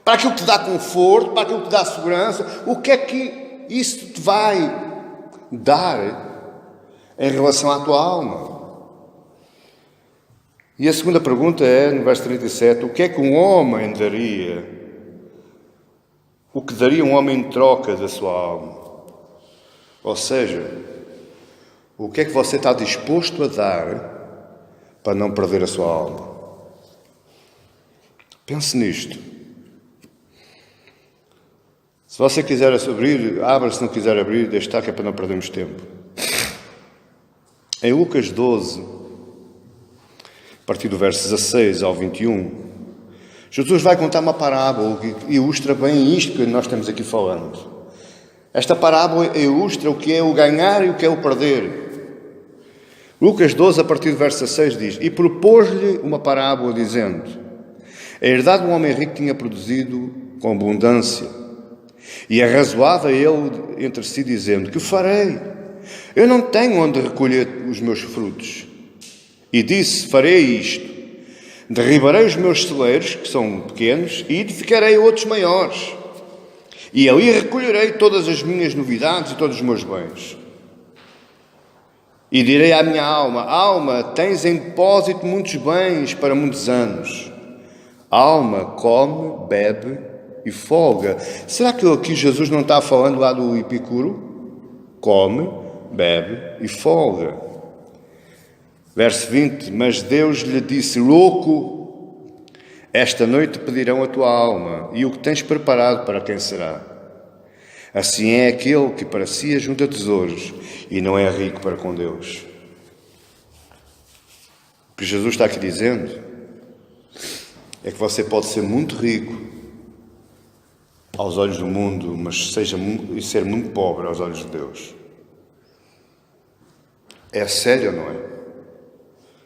para aquilo que te dá conforto, para aquilo que te dá segurança? O que é que isso te vai dar em relação à tua alma? E a segunda pergunta é, no verso 37, o que é que um homem daria? O que daria um homem em troca da sua alma? Ou seja, o que é que você está disposto a dar para não perder a sua alma? Pense nisto. Se você quiser abrir, abra. Se não quiser abrir, deixe estar, que é para não perdermos tempo. Em Lucas 12, a partir do verso 16 ao 21, Jesus vai contar uma parábola que ilustra bem isto que nós estamos aqui falando. Esta parábola ilustra o que é o ganhar e o que é o perder. Lucas 12, a partir do verso 16, diz: e propôs-lhe uma parábola, dizendo: a herdade de um homem rico tinha produzido com abundância, e arrazoava ele entre si, dizendo: que farei? Eu não tenho onde recolher os meus frutos. E disse: farei isto: derribarei os meus celeiros, que são pequenos, e edificarei outros maiores. E ali recolherei todas as minhas novidades e todos os meus bens. E direi à minha alma: alma, tens em depósito muitos bens para muitos anos. Alma, come, bebe e folga. Será que aqui Jesus não está falando lá do Epicuro? Come, bebe e folga. Verso 20, mas Deus lhe disse: louco, esta noite pedirão a tua alma, e o que tens preparado para quem será? Assim é aquele que para si ajunta tesouros e não é rico para com Deus. O que Jesus está aqui dizendo é que você pode ser muito rico aos olhos do mundo, mas ser muito pobre aos olhos de Deus. É sério ou não é?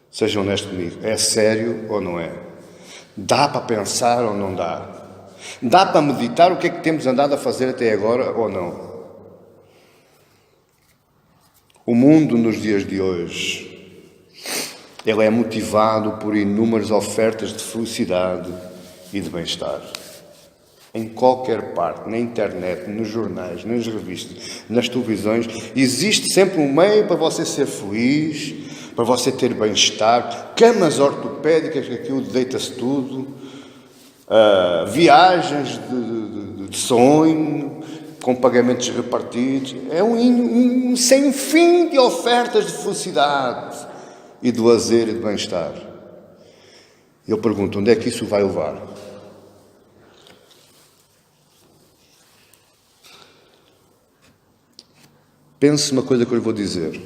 Seja honesto comigo. É sério ou não é? Dá para pensar ou não dá? Dá para meditar o que é que temos andado a fazer até agora ou não? O mundo nos dias de hoje, ele é motivado por inúmeras ofertas de felicidade e de bem-estar. Em qualquer parte, na internet, nos jornais, nas revistas, nas televisões, existe sempre um meio para você ser feliz, para você ter bem-estar, camas ortopédicas, que aquilo deita-se tudo, viagens de sonho, com pagamentos repartidos. É um sem fim de ofertas de felicidade e de lazer e de bem-estar. Eu pergunto, onde é que isso vai levar? Pense uma coisa que eu lhe vou dizer.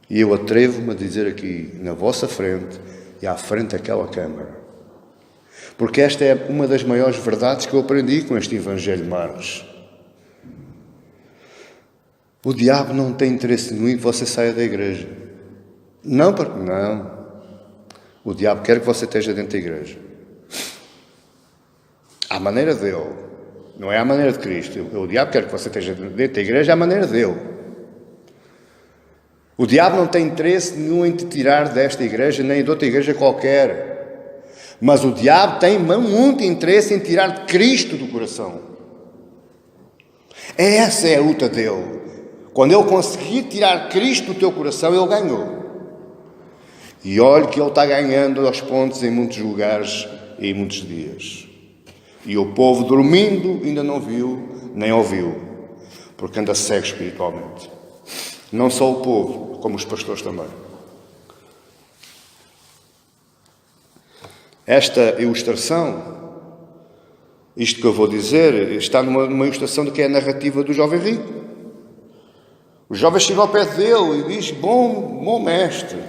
E eu atrevo-me a dizer aqui, na vossa frente e à frente daquela Câmara. Porque esta é uma das maiores verdades que eu aprendi com este Evangelho de Marcos. O diabo não tem interesse nenhum em que você saia da igreja. Não. O diabo quer que você esteja dentro da igreja. À maneira dele. Não é à maneira de Cristo. O diabo quer que você esteja dentro da igreja à maneira dele. O diabo não tem interesse nenhum em te tirar desta igreja, nem de outra igreja qualquer. Mas o diabo tem muito interesse em tirar de Cristo do coração. Essa é a luta dele. Quando ele conseguir tirar Cristo do teu coração, ele ganhou. E olhe que ele está ganhando aos pontos em muitos lugares e em muitos dias. E o povo dormindo ainda não viu, nem ouviu, porque anda cego espiritualmente. Não só o povo, como os pastores também. Esta ilustração, isto que eu vou dizer, está numa ilustração do que é a narrativa do jovem rico. O jovem chega ao pé dele e diz, bom mestre,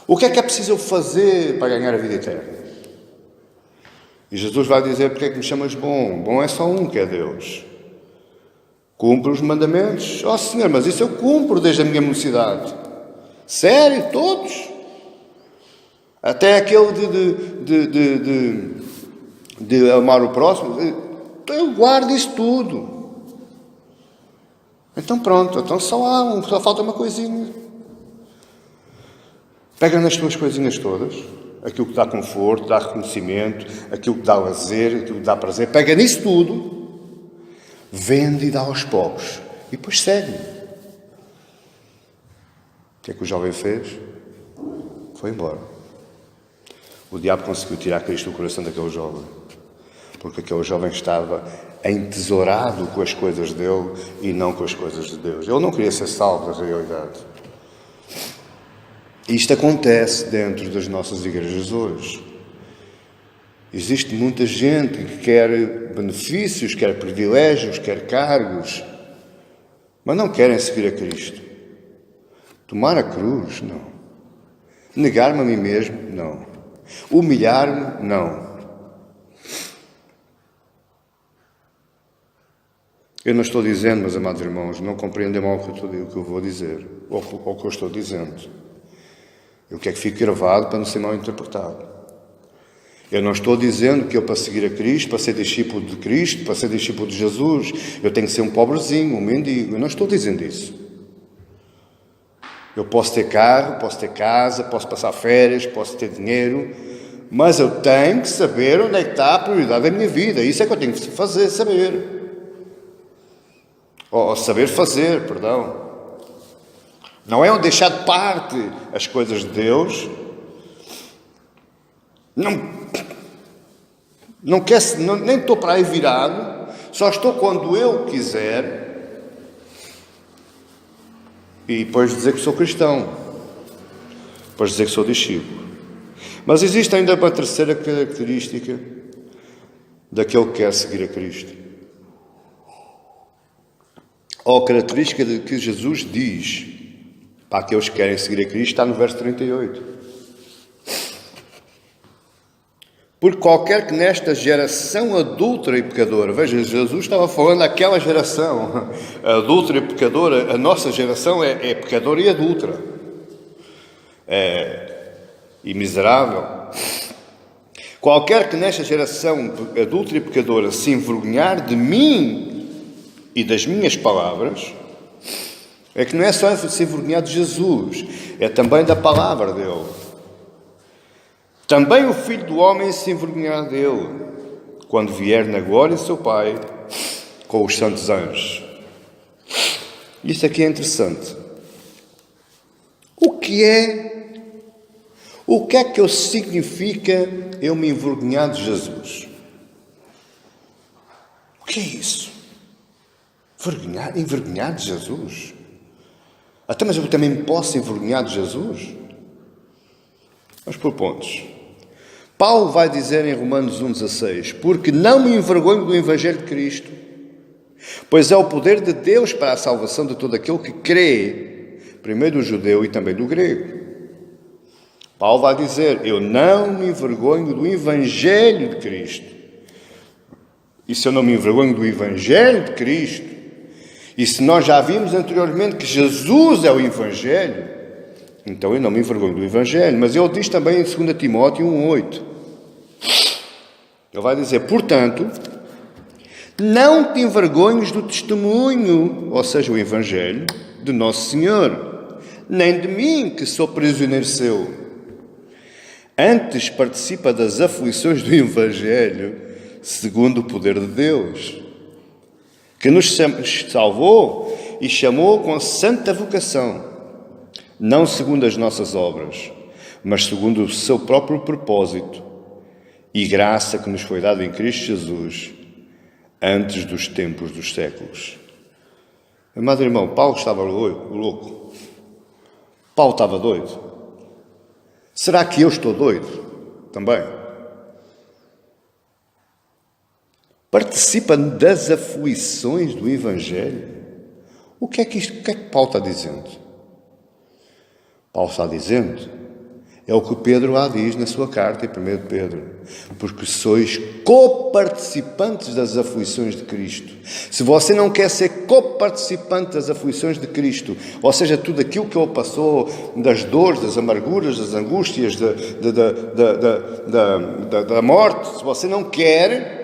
o que é preciso eu fazer para ganhar a vida eterna? E Jesus vai dizer, porque é que me chamas bom? Bom é só um, que é Deus. Cumpre os mandamentos. Oh Senhor, mas isso eu cumpro desde a minha mocidade. Sério? Todos? Até aquele de amar o próximo? Eu guardo isso tudo. Então pronto, então só falta uma coisinha. Pega nas tuas coisinhas todas, aquilo que dá conforto, dá reconhecimento, aquilo que dá lazer, aquilo que dá prazer, pega nisso tudo, vende e dá aos pobres. E depois segue. O que é que o jovem fez? Foi embora. O diabo conseguiu tirar Cristo do coração daquele jovem. Porque aquele jovem estava entesourado com as coisas dele e não com as coisas de Deus. Ele não queria ser salvo da realidade. Isto acontece dentro das nossas igrejas hoje. Existe muita gente que quer benefícios, quer privilégios, quer cargos, mas não querem seguir a Cristo. Tomar a cruz? Não. Negar-me a mim mesmo? Não. Humilhar-me? Não. Eu não estou dizendo, meus amados irmãos, não compreendem mal o que eu vou dizer, ou o que eu estou dizendo. Eu quero que fique gravado para não ser mal interpretado. Eu não estou dizendo que eu, para seguir a Cristo, para ser discípulo de Cristo, para ser discípulo de Jesus, eu tenho que ser um pobrezinho, um mendigo. Eu não estou dizendo isso. Eu posso ter carro, posso ter casa, posso passar férias, posso ter dinheiro, mas eu tenho que saber onde é que está a prioridade da minha vida. Isso é que eu tenho que saber. Ou saber fazer, perdão. Não é deixar de parte as coisas de Deus. Não quer, nem estou para aí virado, só estou quando eu quiser. E depois dizer que sou cristão, depois dizer que sou discípulo. Mas existe ainda uma terceira característica daquele que quer seguir a Cristo. Ou a característica de que Jesus diz para aqueles que querem seguir a Cristo, está no verso 38. Porque qualquer que nesta geração adúltera e pecadora, veja, Jesus estava falando daquela geração adúltera e pecadora, a nossa geração é pecadora e adúltera, e miserável. Qualquer que nesta geração adúltera e pecadora se envergonhar de mim e das minhas palavras, é que não é só se envergonhar de Jesus, é também da palavra dele. Também o Filho do Homem se envergonhará dele, quando vier na glória de seu Pai com os santos anjos. Isto aqui é interessante. O que é que significa eu me envergonhar de Jesus? O que é isso? Envergonhar de Jesus? Até mas eu também me posso envergonhar de Jesus? Vamos por pontos. Paulo vai dizer em Romanos 1,16: porque não me envergonho do Evangelho de Cristo, pois é o poder de Deus para a salvação de todo aquele que crê, primeiro do judeu e também do grego. Paulo vai dizer: eu não me envergonho do Evangelho de Cristo. E se eu não me envergonho do Evangelho de Cristo, e se nós já vimos anteriormente que Jesus é o Evangelho, então eu não me envergonho do Evangelho. Mas ele diz também em 2 Timóteo 1,8. Ele vai dizer: portanto, não te envergonhes do testemunho, ou seja, o Evangelho, de Nosso Senhor, nem de mim, que sou prisioneiro seu. Antes participa das aflições do Evangelho, segundo o poder de Deus, que nos salvou e chamou com santa vocação, não segundo as nossas obras, mas segundo o seu próprio propósito e graça que nos foi dada em Cristo Jesus, antes dos tempos dos séculos. Amado irmão, Paulo estava louco. Paulo estava doido. Será que eu estou doido também? Participa das aflições do Evangelho? O que é que Paulo está dizendo? Paulo está dizendo, é o que Pedro lá diz na sua carta, em 1 Pedro, porque sois coparticipantes das aflições de Cristo. Se você não quer ser coparticipante das aflições de Cristo, ou seja, tudo aquilo que ele passou, das dores, das amarguras, das angústias, da morte, se você não quer,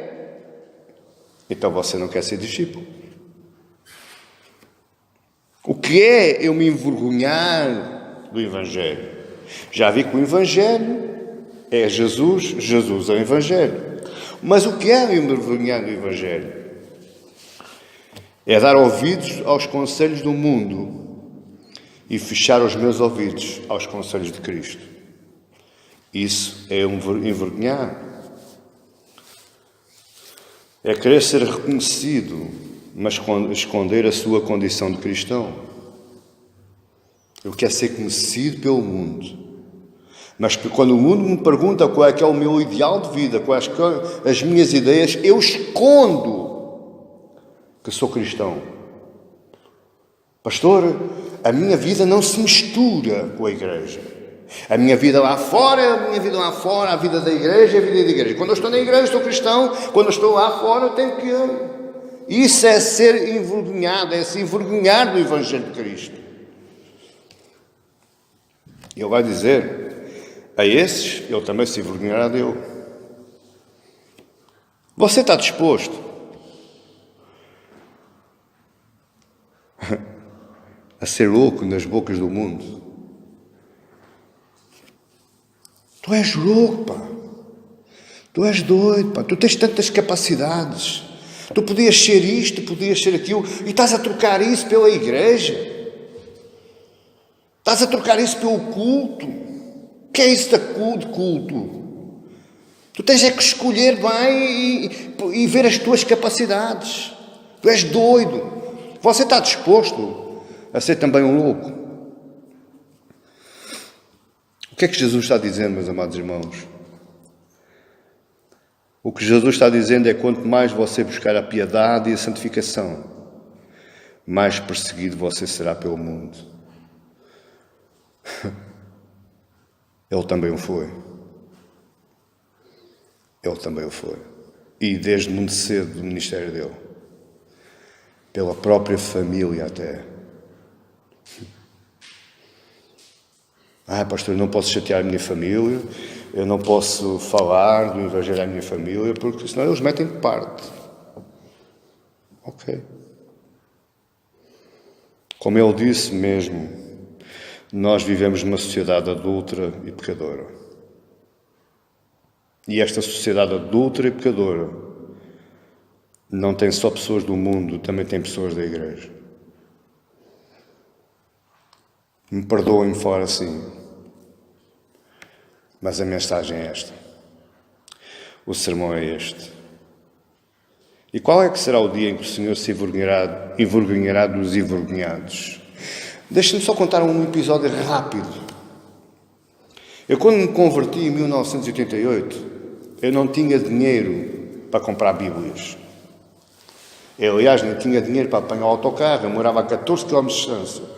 então você não quer ser discípulo. O que é eu me envergonhar do Evangelho? Já vi que o Evangelho é Jesus, Jesus é o Evangelho. Mas o que é eu me envergonhar do Evangelho? É dar ouvidos aos conselhos do mundo e fechar os meus ouvidos aos conselhos de Cristo. Isso é eu me envergonhar. É querer ser reconhecido, mas esconder a sua condição de cristão. Eu quero ser conhecido pelo mundo. Mas que quando o mundo me pergunta qual é que é o meu ideal de vida, quais são as minhas ideias, eu escondo que sou cristão. Pastor, a minha vida não se mistura com a igreja. A minha vida lá fora é a minha vida lá fora, a vida da igreja é a vida da igreja. Quando eu estou na igreja, sou cristão. Quando eu estou lá fora, eu tenho que... Isso é ser envergonhado, é se envergonhar do Evangelho de Cristo. Ele vai dizer, a esses, ele também se envergonhará dele. Você está disposto a ser louco nas bocas do mundo? Tu és louco, pá. Tu és doido, pá. Tu tens tantas capacidades. Tu podias ser isto, podias ser aquilo, e estás a trocar isso pela igreja. Estás a trocar isso pelo culto. O que é isso de culto? Tu tens é que escolher bem e ver as tuas capacidades. Tu és doido. Você está disposto a ser também um louco? O que é que Jesus está dizendo, meus amados irmãos? O que Jesus está dizendo é que quanto mais você buscar a piedade e a santificação, mais perseguido você será pelo mundo. Ele também o foi. Ele também o foi. E desde muito cedo do ministério dele. Pela própria família até. Pastor, não posso chatear a minha família. eu não posso falar do Evangelho à minha família, porque senão eles metem de parte. Ok. Como ele disse mesmo, nós vivemos numa sociedade adúltera e pecadora. E esta sociedade adúltera e pecadora não tem só pessoas do mundo, também tem pessoas da igreja. Me perdoem fora assim, mas a mensagem é esta. O sermão é este. E qual é que será o dia em que o Senhor se envergonhará dos envergonhados? Deixe-me só contar um episódio rápido. Eu, quando me converti em 1988, eu não tinha dinheiro para comprar Bíblias. Eu, aliás, não tinha dinheiro para apanhar o autocarro. Eu morava a 14 km de distância.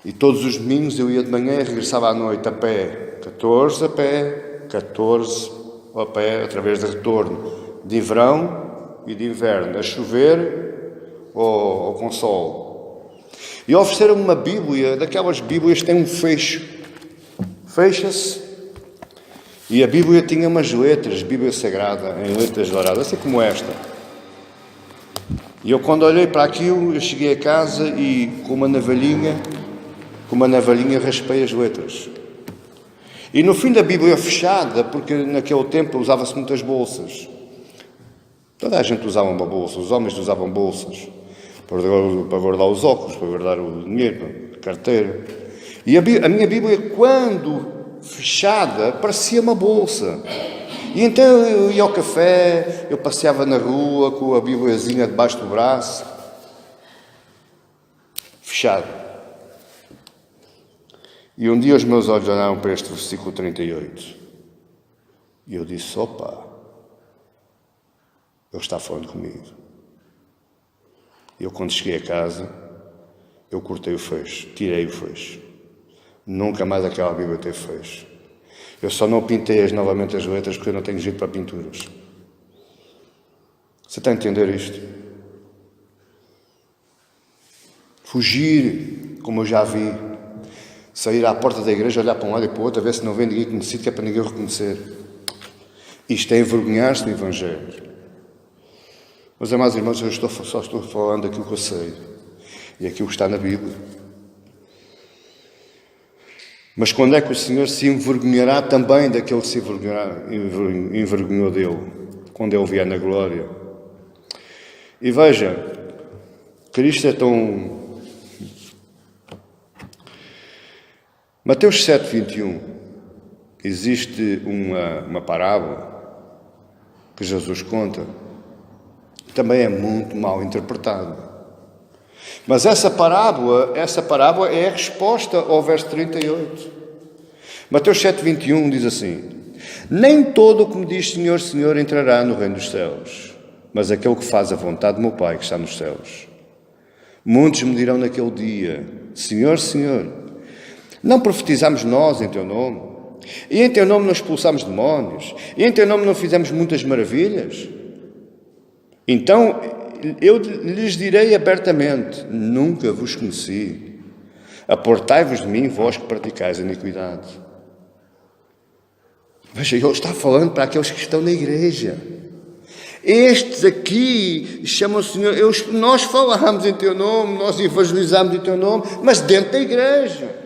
E todos os domingos eu ia de manhã e regressava à noite a pé. 14 a pé, 14 a pé, através de retorno. De verão e de inverno. A chover ou com sol. E ofereceram-me uma Bíblia, daquelas Bíblias que têm um fecho. Fecha-se. E a Bíblia tinha umas letras, Bíblia Sagrada, em letras douradas, assim como esta. E eu, quando olhei para aquilo, eu cheguei a casa e com uma navalhinha raspei as letras. E no fim da Bíblia fechada, porque naquele tempo usava-se muitas bolsas. Toda a gente usava uma bolsa, os homens usavam bolsas para guardar os óculos, para guardar o dinheiro, a carteira. E a minha Bíblia, quando fechada, parecia uma bolsa. E então eu ia ao café, eu passeava na rua com a Bíbliazinha debaixo do braço, fechada. E um dia os meus olhos olharam para este versículo 38. E eu disse, opa, ele está falando comigo. E eu, quando cheguei a casa, eu cortei o fecho, tirei o fecho. Nunca mais aquela Bíblia teve fecho. Eu só não pintei novamente as letras porque eu não tenho jeito para pinturas. Você está a entender isto? Fugir, como eu já vi. Sair à porta da igreja, olhar para um lado e para o outro, a ver se não vem ninguém conhecido, que é para ninguém reconhecer. Isto é envergonhar-se do Evangelho. Mas, amados irmãos, eu só estou falando daquilo que eu sei. E aquilo que está na Bíblia. Mas quando é que o Senhor se envergonhará também daquele que se envergonhou dele? Quando ele vier na glória. E veja, Cristo é tão... Mateus 7:21, existe uma parábola que Jesus conta, também é muito mal interpretada. Mas essa parábola é a resposta ao verso 38. Mateus 7:21 diz assim: nem todo o que me diz Senhor, Senhor entrará no reino dos céus, mas aquele que faz a vontade do meu Pai que está nos céus. Muitos me dirão naquele dia: Senhor, Senhor, não profetizamos nós em Teu nome? E em Teu nome não expulsamos demónios? E em Teu nome não fizemos muitas maravilhas? Então eu lhes direi abertamente: nunca vos conheci. Apartai-vos de mim, vós que praticais a iniquidade. Veja, ele está falando para aqueles que estão na igreja. Estes aqui chamam o Senhor. Nós falamos em Teu nome, nós evangelizamos em Teu nome, mas dentro da igreja.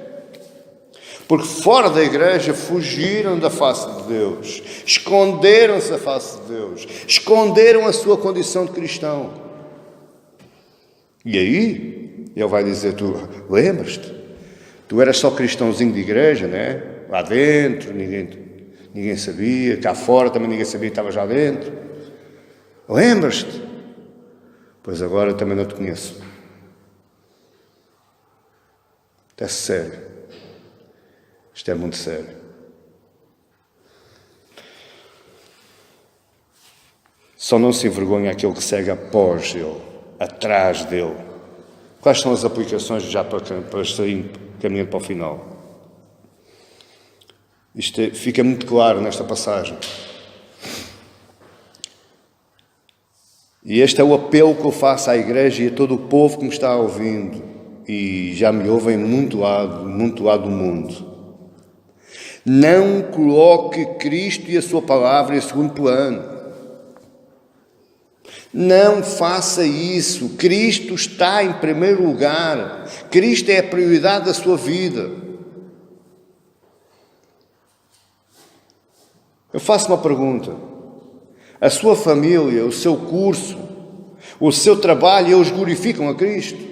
Porque fora da igreja fugiram da face de Deus, esconderam-se da face de Deus, esconderam a sua condição de cristão. E aí, ele vai dizer: tu lembras-te? Tu eras só cristãozinho de igreja, né? Lá dentro, ninguém sabia, cá fora também ninguém sabia que estavas lá dentro. Lembras-te? Pois agora eu também não te conheço. É sério. Isto é muito sério. Só não se envergonha aquele que segue após ele, atrás dele. Quais são as aplicações já para sair caminhando para o final? Isto fica muito claro nesta passagem. E este é o apelo que eu faço à igreja e a todo o povo que me está ouvindo. E já me ouvem muito lado do mundo. Não coloque Cristo e a sua palavra em segundo plano. Não faça isso. Cristo está em primeiro lugar. Cristo é a prioridade da sua vida. Eu faço uma pergunta. A sua família, o seu curso, o seu trabalho, eles glorificam a Cristo?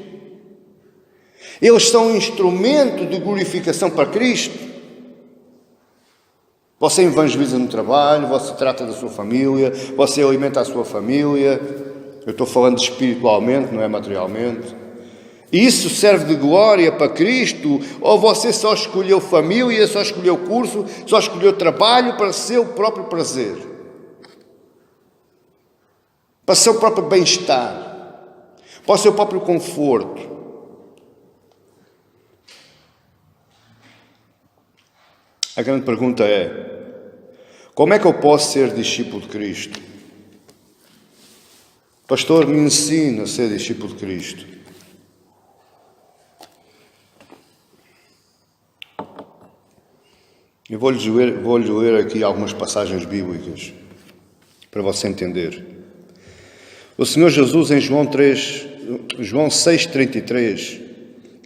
Eles são um instrumento de glorificação para Cristo? Você evangeliza no trabalho, você trata da sua família, você alimenta a sua família. Eu estou falando espiritualmente, não é materialmente. Isso serve de glória para Cristo? Ou você só escolheu família, só escolheu curso, só escolheu trabalho para seu próprio prazer? Para seu próprio bem-estar? Para o seu próprio conforto? A grande pergunta é: como é que eu posso ser discípulo de Cristo? Pastor, me ensina a ser discípulo de Cristo. Eu vou-lhe ler aqui algumas passagens bíblicas para você entender. O Senhor Jesus, em João 6,33,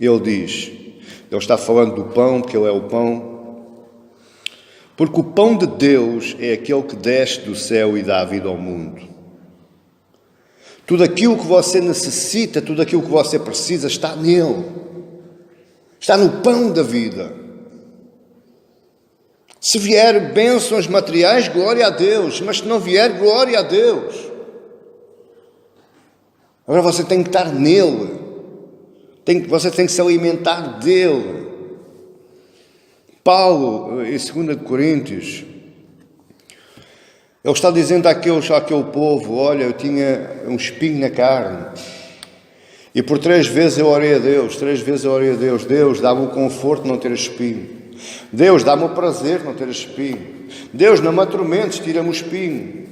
Ele diz, Ele está falando do pão, porque Ele é o pão. Porque o pão de Deus é aquele que desce do céu e dá vida ao mundo. Tudo aquilo que você necessita, tudo aquilo que você precisa está nele. Está no pão da vida. Se vier bênçãos materiais, glória a Deus. Mas se não vier, glória a Deus. Agora você tem que estar nele. Você tem que se alimentar dele. Paulo, em 2 Coríntios, ele está dizendo àquele povo: olha, eu tinha um espinho na carne, e por 3 vezes eu orei a Deus, Deus dá-me o conforto de não ter espinho, Deus dá-me o prazer de não ter espinho, Deus não me atormentes, tira-me o espinho.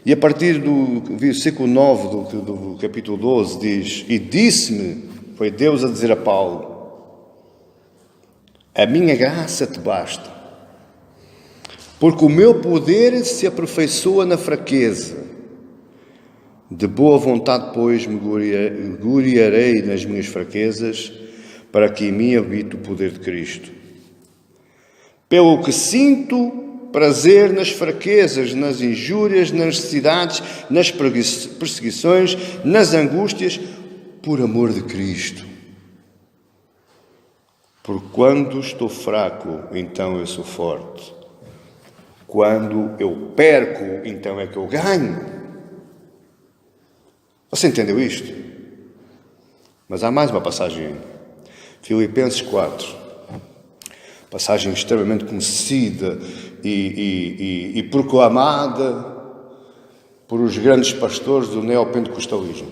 E a partir do versículo 9 do capítulo 12 diz: e disse-me, foi Deus a dizer a Paulo, a minha graça te basta, porque o meu poder se aperfeiçoa na fraqueza. De boa vontade, pois, me gloriarei nas minhas fraquezas, para que em mim habite o poder de Cristo. Pelo que sinto prazer nas fraquezas, nas injúrias, nas necessidades, nas perseguições, nas angústias, por amor de Cristo. Porque quando estou fraco, então eu sou forte. Quando eu perco, então é que eu ganho. Você entendeu isto? Mas há mais uma passagem. Filipenses 4. Passagem extremamente conhecida e proclamada por os grandes pastores do neopentecostalismo.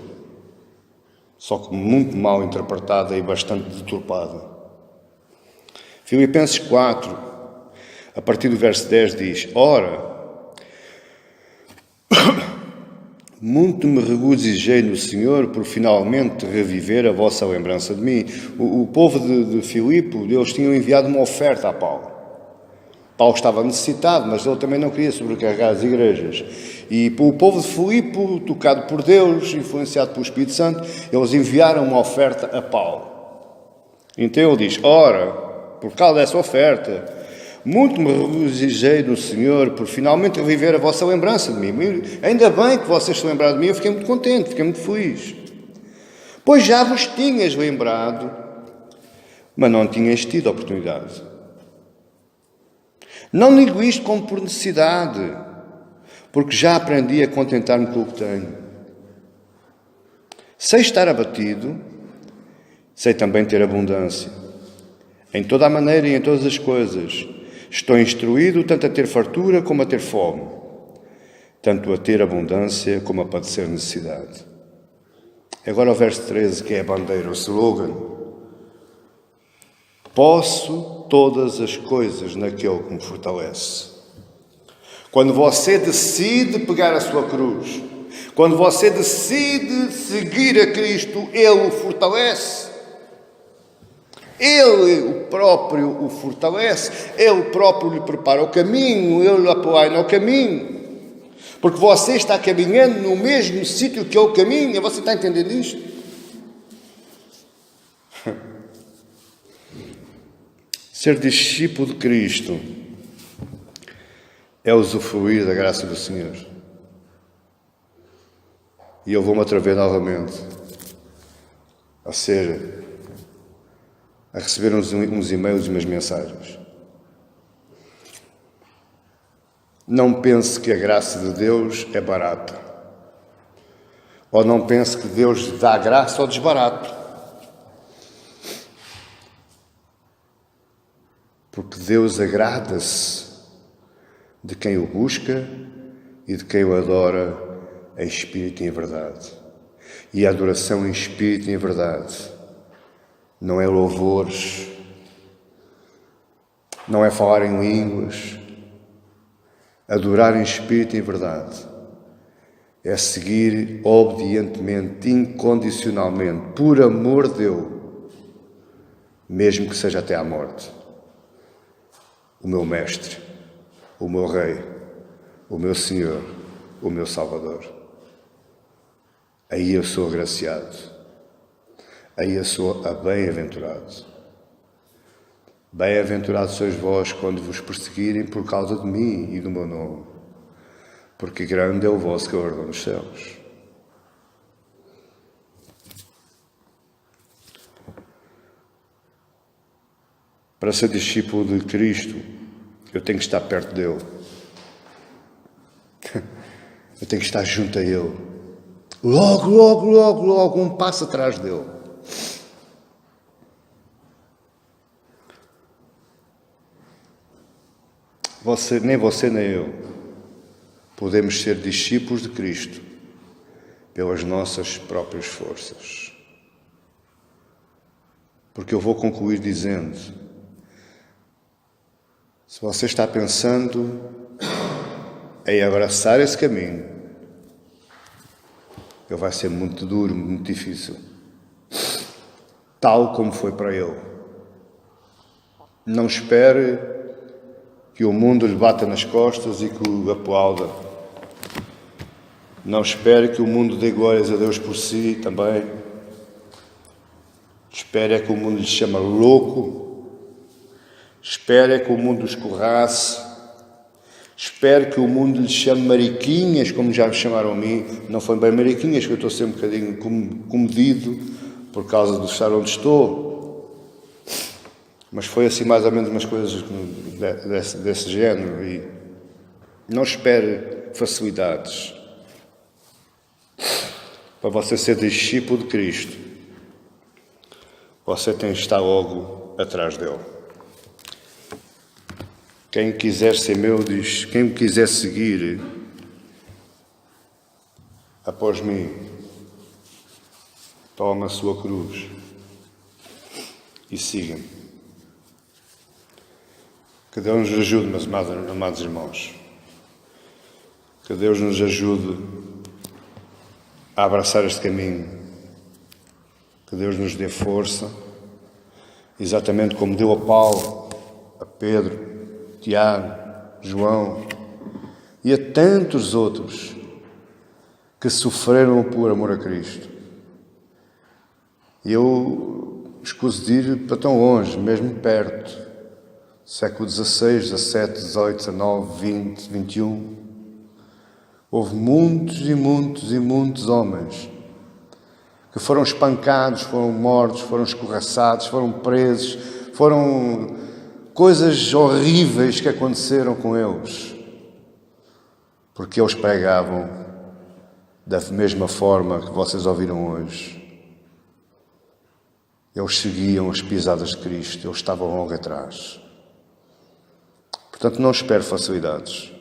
Só que muito mal interpretada e bastante deturpada. Filipenses 4, a partir do verso 10 diz: ora, muito me regozijei no Senhor por finalmente reviver a vossa lembrança de mim. O povo de Filipe, eles tinham enviado uma oferta a Paulo. Paulo estava necessitado, mas ele também não queria sobrecarregar as igrejas. E o povo de Filipe, tocado por Deus, influenciado pelo Espírito Santo, eles enviaram uma oferta a Paulo. Então ele diz: ora, por causa dessa oferta, muito me regozijei no Senhor por finalmente reviver a vossa lembrança de mim. Ainda bem que vocês se lembraram de mim, eu fiquei muito contente, fiquei muito feliz. Pois já vos tinhas lembrado, mas não tinhas tido oportunidade. Não digo isto como por necessidade, porque já aprendi a contentar-me com o que tenho. Sei estar abatido, sei também ter abundância. Em toda a maneira e em todas as coisas, estou instruído tanto a ter fartura como a ter fome, tanto a ter abundância como a padecer necessidade. Agora o verso 13, que é a bandeira, o slogan. Posso todas as coisas naquele que me fortalece. Quando você decide pegar a sua cruz, quando você decide seguir a Cristo, Ele o fortalece. Ele o próprio o fortalece, Ele próprio lhe prepara o caminho, Ele lhe apoia no caminho. Porque você está caminhando no mesmo sítio que Ele caminha. Você está entendendo isto? Ser discípulo de Cristo é usufruir da graça do Senhor. E eu vou-me atrever novamente a receber uns e-mails e umas mensagens. Não pense que a graça de Deus é barata. Ou não pense que Deus dá graça ao desbarato. Porque Deus agrada-se de quem o busca e de quem o adora em espírito e em verdade. E a adoração em espírito e em verdade não é louvores, não é falar em línguas. Adorar em espírito e em verdade é seguir obedientemente, incondicionalmente, por amor dele, mesmo que seja até à morte, o meu Mestre, o meu Rei, o meu Senhor, o meu Salvador. Aí eu sou agraciado, aí eu sou bem-aventurado. Bem-aventurados sois vós quando vos perseguirem por causa de mim e do meu nome, porque grande é o vosso galardão nos céus. Para ser discípulo de Cristo, eu tenho que estar perto dele. Eu tenho que estar junto a ele. Logo, um passo atrás dele. Nem você nem eu podemos ser discípulos de Cristo pelas nossas próprias forças. Porque eu vou concluir dizendo, se você está pensando em abraçar esse caminho, ele vai ser muito duro, muito difícil, tal como foi para ele. Não espere que o mundo lhe bata nas costas e que o aplauda. Não espere que o mundo dê glórias a Deus por si também. Espere que o mundo lhe chame louco. Espere que o mundo o escorrace. Espere que o mundo lhe chame mariquinhas, como já me chamaram a mim. Não foi bem mariquinhas, que eu estou sempre um bocadinho comedido por causa de estar onde estou. Mas foi assim mais ou menos umas coisas desse género. E não espere facilidades. Para você ser discípulo de Cristo, você tem que estar logo atrás dele. Quem quiser ser meu, diz, quem me quiser seguir após mim, toma a sua cruz e siga-me. Que Deus nos ajude, meus amados irmãos. Que Deus nos ajude a abraçar este caminho. Que Deus nos dê força, exatamente como deu a Paulo, a Pedro, Tiago, João e a tantos outros que sofreram por amor a Cristo. E eu escuso de ir para tão longe, mesmo perto. Século XVI, XVII, XVIII, XIX, XX, XXI. Houve muitos e muitos e muitos homens que foram espancados, foram mortos, foram escorraçados, foram presos, foram coisas horríveis que aconteceram com eles, porque eles pregavam da mesma forma que vocês ouviram hoje. Eles seguiam as pisadas de Cristo, eles estavam logo atrás. Portanto, não espere facilidades.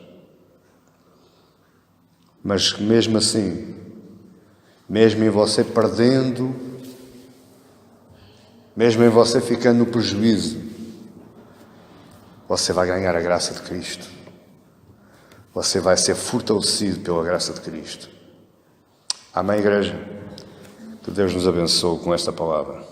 Mas mesmo assim, mesmo em você perdendo, mesmo em você ficando no prejuízo, você vai ganhar a graça de Cristo. Você vai ser fortalecido pela graça de Cristo. Amém, igreja? Que Deus nos abençoe com esta palavra.